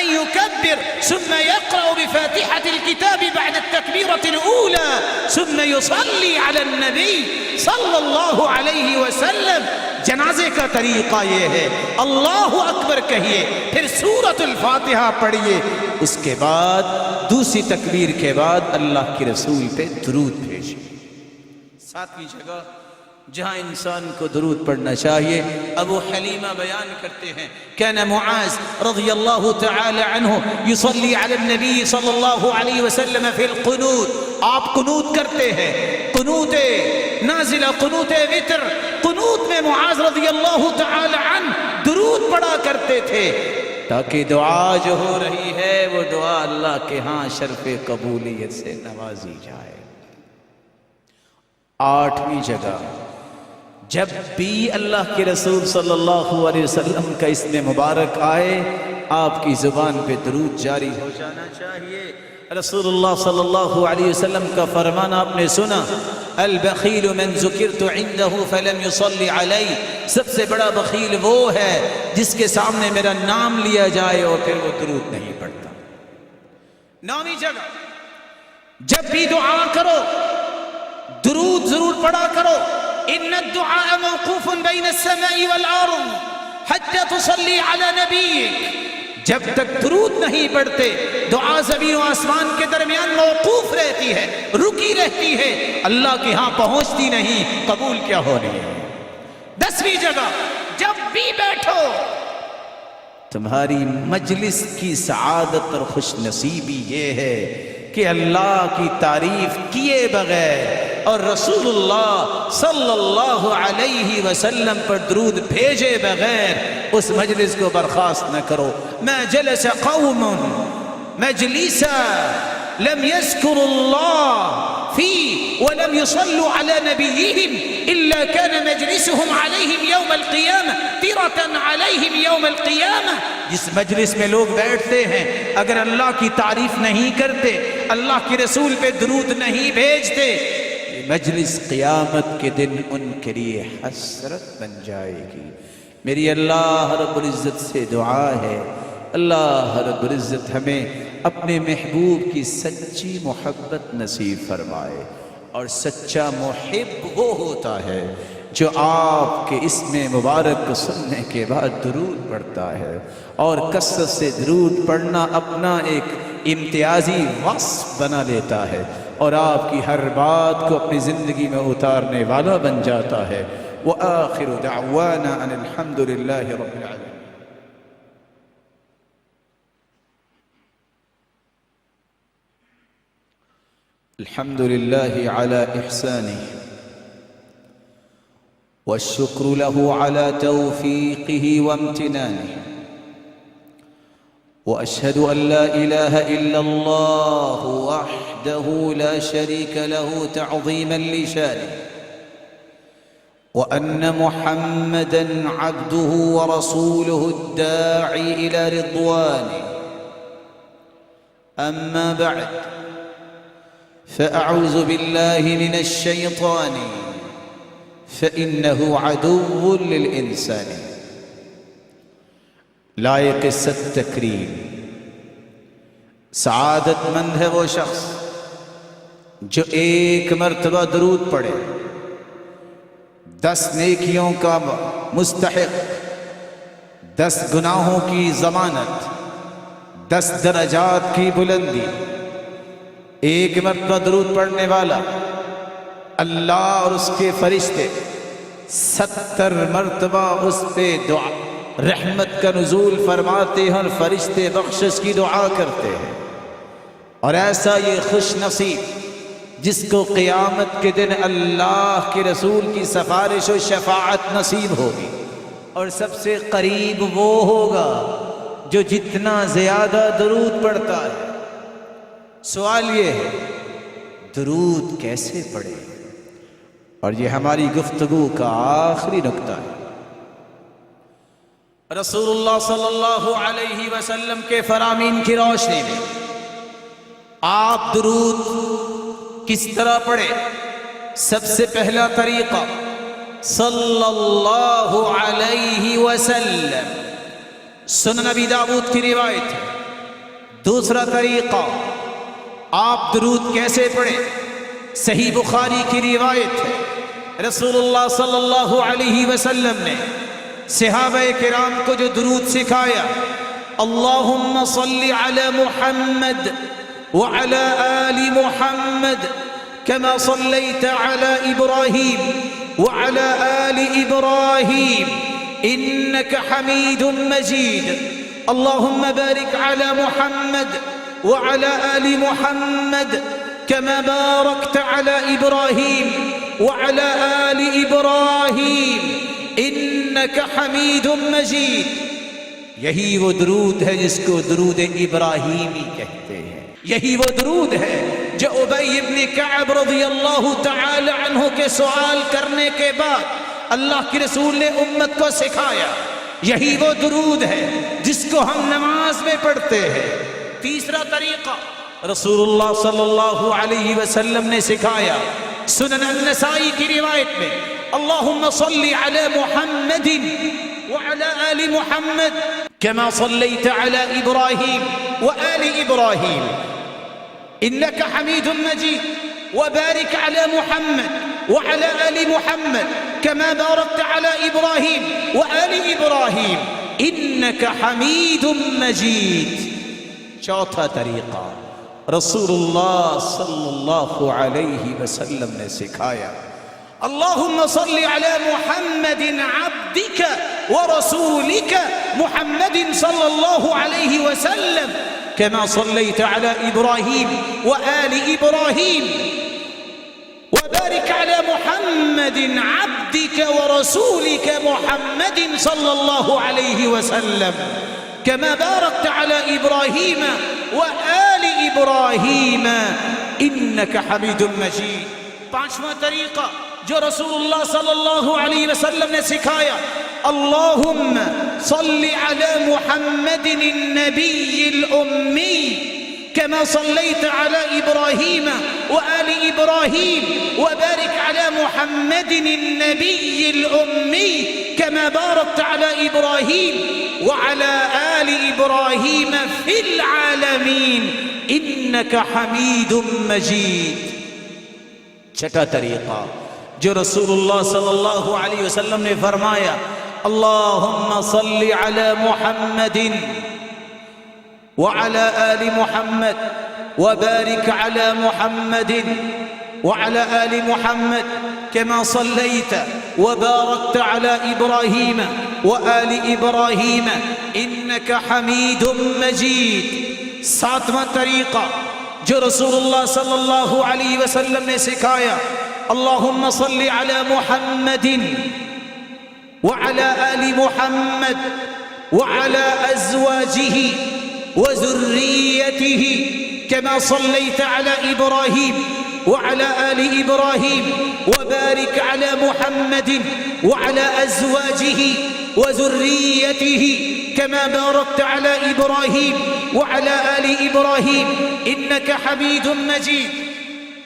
أن يكبر ثم يقرأ بفاتحة الكتاب بعد التكبيرة الأولى ثم يصلي على النبي صلی اللہ علیہ وسلم. جنازے کا طریقہ یہ ہے، اللہ اکبر کہیے، پھر سورۃ الفاتحہ پڑھیے، اس کے بعد دوسری تکبیر کے بعد اللہ کے رسول پہ درود بھیجیے. ساتویں جگہ جہاں انسان کو درود پڑھنا چاہیے، ابو حلیمہ بیان کرتے ہیں کان معاذ رضی اللہ تعالی عنہ یصلی علی النبی صلی اللہ علیہ وسلم فی القنوت. آپ قنوت کرتے ہیں، قنوت نازلہ، قنوت وتر، قنوت میں معاذ رضی اللہ تعالی عنہ درود پڑھا کرتے تھے تاکہ دعا جو ہو رہی ہے وہ دعا اللہ کے ہاں شرف قبولیت سے نوازی جائے. آٹھویں جگہ جب بھی اللہ کے رسول صلی اللہ علیہ وسلم کا اسم مبارک آئے آپ کی زبان پہ درود جاری ہو جانا چاہیے. رسول اللہ صلی اللہ علیہ وسلم کا فرمان آپ نے سنا، البخیل من ذکرت عنده فلم يصلي علی. سب سے بڑا بخیل وہ ہے جس کے سامنے میرا نام لیا جائے اور پھر وہ درود نہیں پڑھتا. نویں جگہ جب بھی دعا کرو درود ضرور پڑھا کرو. ان الدعاء موقوف بین السماء والارض حتى تصلی علی نبیک. جب تک درود نہیں پڑھتے دعا زمین و آسمان کے درمیان موقوف رہتی ہے، رکی رہتی ہے، اللہ کے ہاں پہنچتی نہیں، قبول کیا ہو رہی ہے. 10ویں جگہ جب بھی بیٹھو تمہاری مجلس کی سعادت اور خوش نصیبی یہ ہے کہ اللہ کی تعریف کیے بغیر اور رسول اللہ صلی اللہ علیہ وسلم پر درود بھیجے بغیر اس مجلس کو برخاست نہ کرو. ما جلس قوم مجلسا لم يذكروا الله فيه ولم يصلوا على نبيهم إلا كان مجلسهم عليهم يوم القيامة ترة عليهم يوم القيامة. جس مجلس میں لوگ بیٹھتے ہیں اگر اللہ کی تعریف نہیں کرتے، اللہ کے رسول پہ درود نہیں بھیجتے، مجلس قیامت کے دن ان کے لیے حسرت بن جائے گی. میری اللہ رب العزت سے دعا ہے، اللہ رب العزت ہمیں اپنے محبوب کی سچی محبت نصیب فرمائے. اور سچا محب وہ ہوتا ہے جو آپ کے اسم مبارک کو سننے کے بعد درود پڑھتا ہے. اور کثرت سے درود پڑھنا اپنا ایک امتیازی وصف بنا لیتا ہے اور آپ کی ہر بات کو اپنی زندگی میں اتارنے والا بن جاتا ہے. وآخر دعوانا ان الحمد للہ رب العالمین. الحمد لله على إحسانه والشكر له على توفيقه وامتنانه وأشهد أن لا إله إلا الله وحده لا شريك له تعظيما لشانه وأن محمدا عبده ورسوله الداعي إلى رضوانه. أما بعد فأعوذ بالله من الشيطان فإنه عدو للإنسان. لائق ست تکریم سعادت مند ہے وہ شخص جو ایک مرتبہ درود پڑھے، 10 نیکیوں کا مستحق، 10 گناہوں کی ضمانت، 10 درجات کی بلندی. ایک مرتبہ درود پڑھنے والا اللہ اور اس کے فرشتے 70 مرتبہ اس پہ دعا رحمت کا نزول فرماتے ہیں اور فرشتے بخشش کی دعا کرتے ہیں. اور ایسا یہ خوش نصیب جس کو قیامت کے دن اللہ کے رسول کی سفارش و شفاعت نصیب ہوگی. اور سب سے قریب وہ ہوگا جو جتنا زیادہ درود پڑھتا ہے. سوال یہ ہے درود کیسے پڑھے؟ اور یہ ہماری گفتگو کا آخری نقطہ ہے. رسول اللہ صلی اللہ علیہ وسلم کے فرامین کی روشنی میں آپ درود کس طرح پڑھے؟ سب سے پہلا طریقہ صلی اللہ علیہ وسلم. سنن ابی داؤد کی روایت ہے دوسرا طریقہ، آپ درود کیسے پڑھیں؟ صحیح بخاری کی روایت ہے، رسول اللہ صلی اللہ علیہ وسلم نے صحابہ کرام کو جو درود سکھایا، اللہم صلی علی محمد وعلی آل محمد كما صليت على إبراهيم وعلى آل إبراهيم إنك حميد مجيد اللهم بارك على محمد وعلى آل محمد كما باركت على إبراهيم وعلى آل إبراهيم إنك حميد مجيد. یہی وہ درود ہے جس کو درود ابراہیمی کہتے ہیں. یہی وہ درود ہے جو ابی ابن کعب رضی اللہ تعالی عنہ کے سوال کرنے کے بعد اللہ کے رسول نے امت کو سکھایا. یہی وہ درود ہے جس کو ہم نماز میں پڑھتے ہیں. تیسرا طریقہ رسول اللہ صلی اللہ علیہ وسلم نے سکھایا، سنن النسائی کی روایت میں، اللہم صلی علی محمد وعلى آل محمد كما صليت على إبراهيم وآل إبراهيم إنك حميد مجيد وبارك على محمد وعلى آل محمد كما باركت على إبراهيم وآل إبراهيم إنك حميد مجيد. چوتھا طریقہ رسول اللہ صلی اللہ علیہ وسلم نے سکھایا، اللهم صل على محمد عبدك ورسولك محمد صلى الله عليه وسلم كما صليت على إبراهيم وآل إبراهيم وبارك على محمد عبدك ورسولك محمد صلى الله عليه وسلم كما باركت على إبراهيم وآل إبراهيم إنك حميد مجيد. پانچواں طریقہ جو رسول اللہ صلی اللہ علیہ وسلم نے سکھایا، اللہم صلی علی محمد النبی الأمی كما صليت على إبراهيم وآل إبراهيم وبارك على محمد النبي الأمي كما باركت على إبراهيم وعلى آل إبراهيم في العالمين إنك حميد مجيد. چھٹا طریقہ جو رسول اللہ صلی اللہ علیہ وسلم نے فرمایا، اللہم صلی علی محمد وعلى آل محمد وبارك على محمد وعلى آل محمد كما صليت وباركت على إبراهيم وآل إبراهيم إنك حميد مجيد. ساتواں طریقہ جو رسول اللہ صلی اللہ علیہ وسلم نے سکھایا، اللہم صلی علی محمد وعلى آل محمد وعلى أزواجه وذريته كما صليت على إبراهيم وعلى آل إبراهيم وبارك على محمد وعلى أزواجه وذريته كما باركت على إبراهيم وعلى آل إبراهيم إنك حميد مجيد.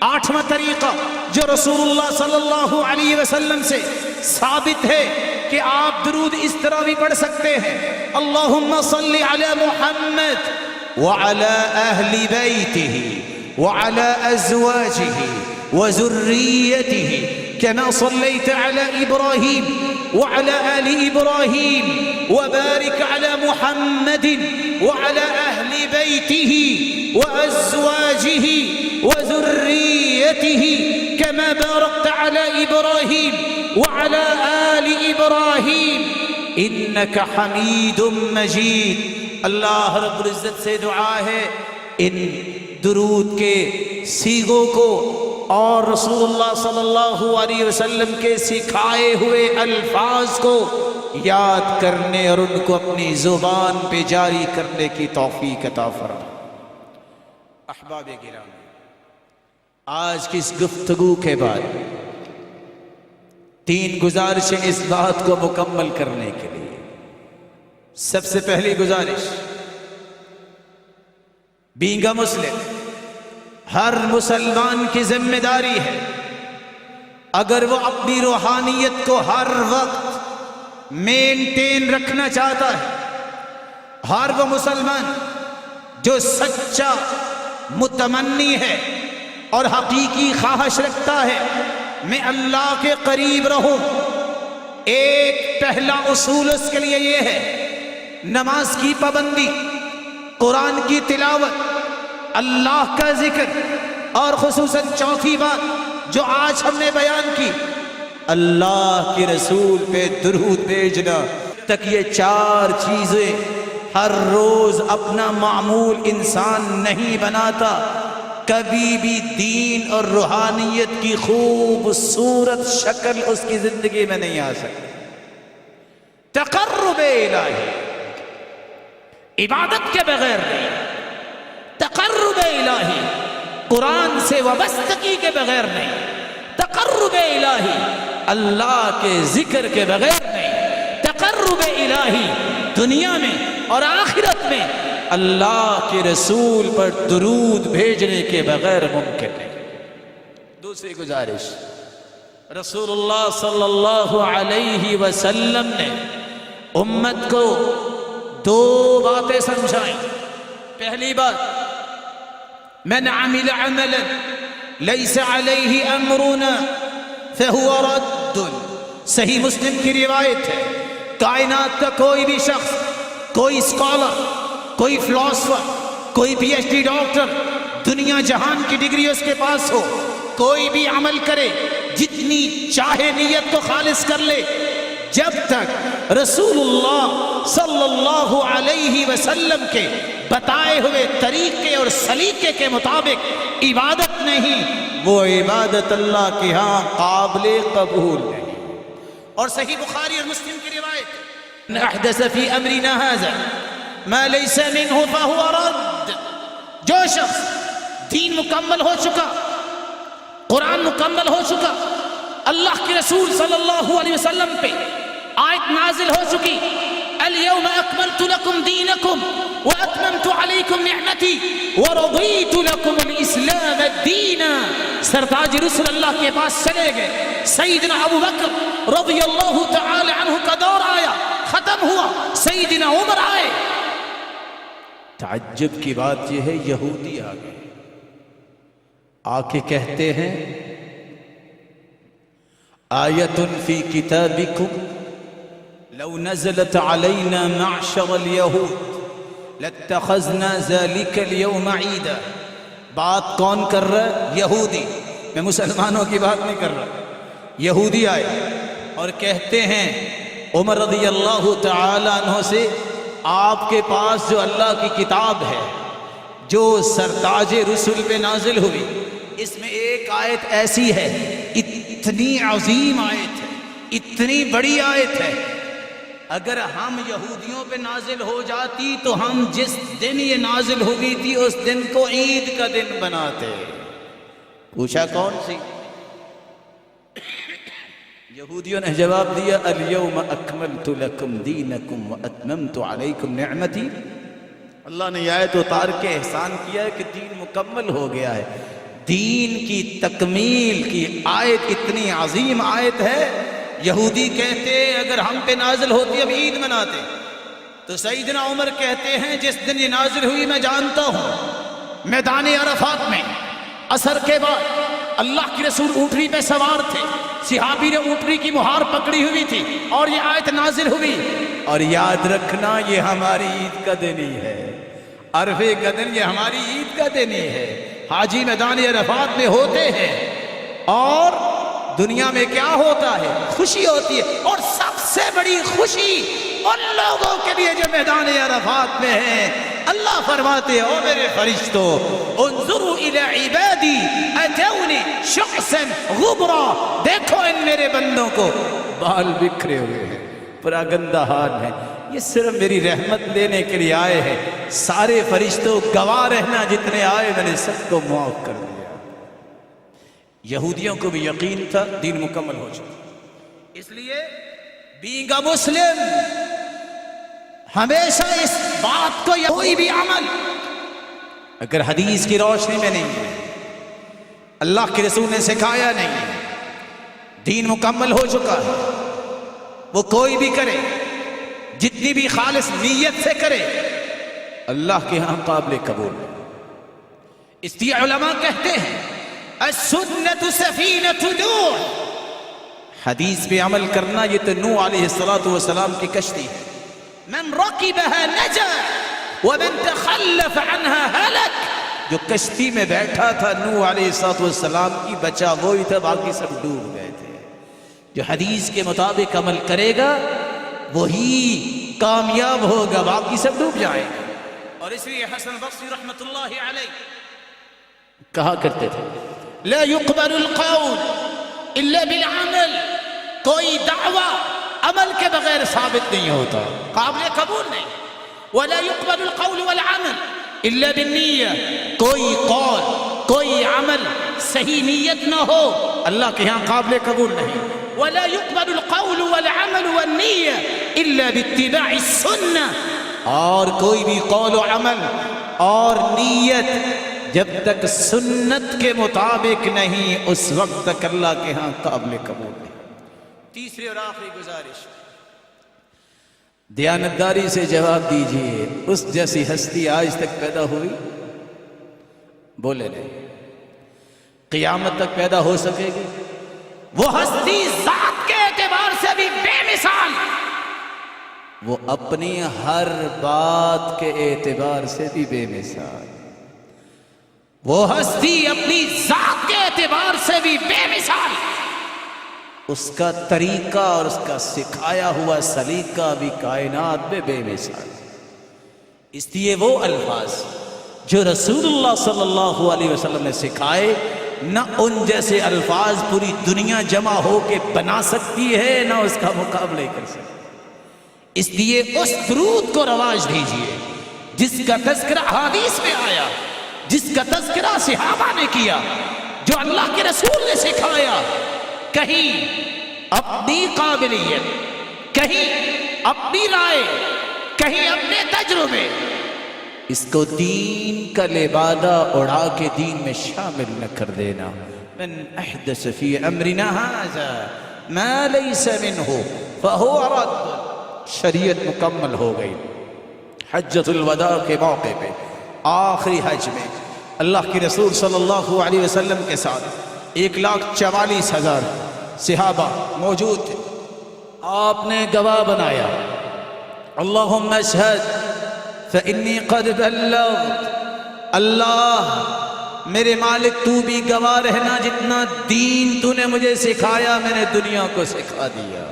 آٹھواں طریقہ جو رسول اللہ صلی اللہ علیہ وسلم سے ثابت ہے کہ آپ درود اس طرح بھی پڑھ سکتے ہیں، اللہم صلی علی محمد وعلى أهل بيته وعلى أزواجه وذريته كما صليت على إبراهيم وعلى آل إبراهيم وبارك على محمد وعلى أهل بيته وأزواجه وذريته كما باركت على إبراهيم وعلى آل إبراهيم إنك حميد مجيد. اللہ رب العزت سے دعا ہے ان درود کے صیغوں کو اور رسول اللہ صلی اللہ علیہ وسلم کے سکھائے ہوئے الفاظ کو یاد کرنے اور ان کو اپنی زبان پہ جاری کرنے کی توفیق عطا فرمائے. احباب گرامی، آج کی اس گفتگو کے بعد 3 گزارشیں اس بات کو مکمل کرنے کے لیے. سب سے پہلی گزارش، بینگا مسلم، ہر مسلمان کی ذمہ داری ہے اگر وہ اپنی روحانیت کو ہر وقت مینٹین رکھنا چاہتا ہے، ہر وہ مسلمان جو سچا متمنی ہے اور حقیقی خواہش رکھتا ہے میں اللہ کے قریب رہوں، ایک پہلا اصول اس کے لیے یہ ہے، نماز کی پابندی، قرآن کی تلاوت، اللہ کا ذکر، اور خصوصاً چوتھی بات جو آج ہم نے بیان کی، اللہ کے رسول پہ درود بھیجنا تک۔ یہ چار چیزیں ہر روز اپنا معمول انسان نہیں بناتا، کبھی بھی دین اور روحانیت کی خوبصورت شکل اس کی زندگی میں نہیں آ سکتی۔ تقرب الہی عبادت کے بغیر نہیں، تقرب الہی قرآن سے وابستگی کے بغیر نہیں، تقرب الہی اللہ کے ذکر کے بغیر نہیں، تقرب الہی دنیا میں اور آخرت میں اللہ کے رسول پر درود بھیجنے کے بغیر ممکن ہے۔ دوسری گزارش، رسول اللہ صلی اللہ علیہ وسلم نے امت کو دو باتیں سمجھائیں۔ پہلی بات، من عمل عملا لیس علیہ امرنا فہو رد۔ صحیح مسلم کی روایت ہے، کائنات کا کوئی بھی شخص، کوئی اسکالر، کوئی فلاسفر، کوئی پی ایچ ڈی ڈاکٹر، دنیا جہان کی ڈگری اس کے پاس ہو، کوئی بھی عمل کرے، جتنی چاہے نیت کو خالص کر لے، جب تک رسول اللہ صلی اللہ علیہ وسلم کے بتائے ہوئے طریقے اور سلیقے کے مطابق عبادت نہیں، وہ عبادت اللہ کے ہاں قابل قبول نہیں۔ اور صحیح بخاری اور مسلم کی روایت، من احدث فی امرنا ھذا ما لیس منہ فہو رد۔ جو شخص دین مکمل ہو چکا، قرآن مکمل ہو چکا، اللہ کے رسول صلی اللہ علیہ وسلم پہ آیت نازل ہو چکی، اليوم اکملت لکم دینکم واتممت علیکم نعمتی ورضیت لکم الاسلام دینا۔ سرتاج رسول اللہ کے پاس چلے گئے، سیدنا ابو بکر رضی اللہ تعالی عنہ کا دور آیا، ختم ہوا، سیدنا عمر آئے۔ تعجب کی بات یہ ہے، یہودی آ گئے، آ کے کہتے ہیں آیت فی کتابکم لو نزلت علینا معشر اليہود لاتخذنا ذلك اليوم عیدا۔ بات کون کر رہا ہے؟ یہودی۔ میں مسلمانوں کی بات نہیں کر رہا، یہودی آئے اور کہتے ہیں عمر رضی اللہ تعالی عنہ سے، آپ کے پاس جو اللہ کی کتاب ہے جو سرتاج رسول پہ نازل ہوئی، اس میں ایک آیت ایسی ہے، اتنی عظیم آیت ہے، اتنی بڑی آیت ہے، اگر ہم یہودیوں پہ نازل ہو جاتی تو ہم جس دن یہ نازل ہوئی تھی اس دن کو عید کا دن بناتے۔ پوچھا کون سی؟ یہودیوں نے جواب دیا، الیوم اکملت لکم دینکم واتممت علیکم نعمتی۔ اللہ نے آیت اتار کے احسان کیا ہے کہ دین مکمل ہو گیا ہے۔ دین کی تکمیل کی آیت اتنی عظیم آیت ہے، یہودی کہتے اگر ہم پہ نازل ہوتی اب عید مناتے۔ تو سیدنا عمر کہتے ہیں جس دن یہ نازل ہوئی میں جانتا ہوں، میدان عرفات میں عصر کے بعد اللہ کی رسول اونٹنی پہ سوار تھے، صحابی نے اونٹنی کی مہار پکڑی ہوئی تھی اور یہ آیت نازل ہوئی۔ اور یاد رکھنا یہ ہماری عید کا دن ہی ہے، عرفے کا دن یہ ہماری عید کا دن ہی ہے۔ حاجی میدان عرفات میں ہوتے ہیں اور دنیا میں کیا ہوتا ہے؟ خوشی ہوتی ہے، اور سب سے بڑی خوشی ان لوگوں کے لیے جو میدان عرفات میں ہیں۔ اللہ فرماتے ہیں، او میرے فرشتوں، انظروا الی عبادی اتونی شعثا غبرا، دیکھو ان میرے بندوں کو، بال بکھرے ہوئے ہیں، پراگندہ حال ہیں، یہ صرف میری رحمت لینے کے لیے آئے ہیں۔ سارے فرشتوں گواہ رہنا، جتنے آئے میں نے سب کو معاف کر دیا۔ یہودیوں کو بھی یقین تھا دین مکمل ہو چکا، اس لیے بینگ اے مسلم ہمیشہ اس بات کو، کوئی بھی عمل اگر حدیث کی روشنی میں نہیں ہے، اللہ کے رسول نے سکھایا نہیں ہے، دین مکمل ہو چکا ہے، وہ کوئی بھی کرے، جتنی بھی خالص نیت سے کرے، اللہ کے ہاں قابل قبول ہے۔ اس لیے علماء کہتے ہیں السنت سفینۃ نوح، حدیث پہ عمل کرنا یہ تو نوح علیہ السلام کی کشتی ہے۔ من رکبها نجا ومن تخلف عنها هلك، جو کشتی میں بیٹھا تھا نوح علیہ السلام کی، بچا وہی تھا، باقی سب ڈوب گئے تھے۔ جو حدیث کے مطابق عمل کرے گا وہی کامیاب ہوگا، باقی سب ڈوب جائیں گے۔ اور اس لیے حسن بصری رحمت اللہ علیہ کہا کرتے تھے لا يقبل القول الا بالعمل، کوئی دعویٰ عمل کے بغیر ثابت نہیں ہوتا، قابل قبول نہیں۔ ولا يقبل القول والعمل الا بالنیہ، کوئی قول کوئی عمل صحیح نیت نہ ہو اللہ کے ہاں قابل قبول نہیں۔ ولا يقبل القول والعمل والنیہ الا باتباع السنہ، اور کوئی بھی قول و عمل اور نیت جب تک سنت کے مطابق نہیں اس وقت تک اللہ کے ہاں قابل قبول نہیں۔ تیسری اور آخری گزارش، دیانتداری سے جواب دیجئے، اس جیسی ہستی آج تک پیدا ہوئی؟ بولے نہیں۔ قیامت تک پیدا ہو سکے گی؟ وہ ہستی ذات کے اعتبار سے بھی بے مثال، وہ اپنی ہر بات کے اعتبار سے بھی بے مثال، وہ ہستی اپنی ذات کے اعتبار سے بھی بے مثال، اس کا طریقہ اور اس کا سکھایا ہوا سلیقہ بھی کائنات میں بے مثال۔ اس لیے وہ الفاظ جو رسول اللہ صلی اللہ علیہ وسلم نے سکھائے، نہ ان جیسے الفاظ پوری دنیا جمع ہو کے بنا سکتی ہے، نہ اس کا مقابلہ کر سکتی۔ اس لیے اس درود کو رواج دیجئے جس کا تذکرہ حدیث میں آیا، جس کا تذکرہ صحابہ نے کیا، جو اللہ کے رسول نے سکھایا۔ کہیں اپنی قابلیت، کہیں اپنی رائے، کہیں اپنے تجربے، اس کو دین کا لبادہ اڑا کے دین میں شامل نہ کر دینا۔ من احدث فی امرنا ھذا ما لیس منہ فہو رد۔ شریعت مکمل ہو گئی۔ حجۃ الوداع کے موقع پہ آخری حج میں اللہ کے رسول صلی اللہ علیہ وسلم کے ساتھ 1,44,000 صحابہ موجود تھے۔ آپ نے گواہ بنایا اللہم اشہد فإنی قد بلغت، اللہ میرے مالک تو بھی گواہ رہنا، جتنا دین تو نے مجھے سکھایا میں نے دنیا کو سکھا دیا۔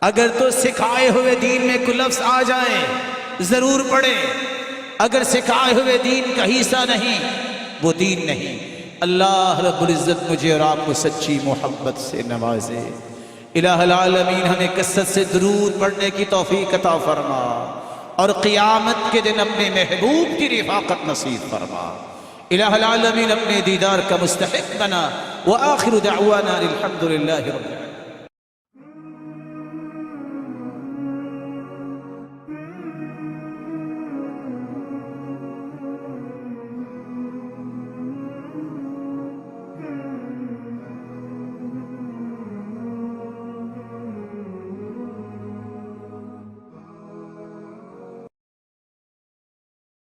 اگر تو سکھائے ہوئے دین میں کوئی لفظ آ جائیں ضرور پڑھیں، اگر سکھائے ہوئے دین کا حصہ نہیں وہ دین نہیں۔ اللہ رب العزت مجھے اور آپ کو سچی محبت سے نوازے۔ الہ العالمین ہمیں کثرت سے درود پڑھنے کی توفیق عطا فرما، اور قیامت کے دن اپنے محبوب کی رفاقت نصیب فرما۔ الہ العالمین اپنے دیدار کا مستحق بنا۔ وآخر دعوانا الحمد للہ رب العالمین۔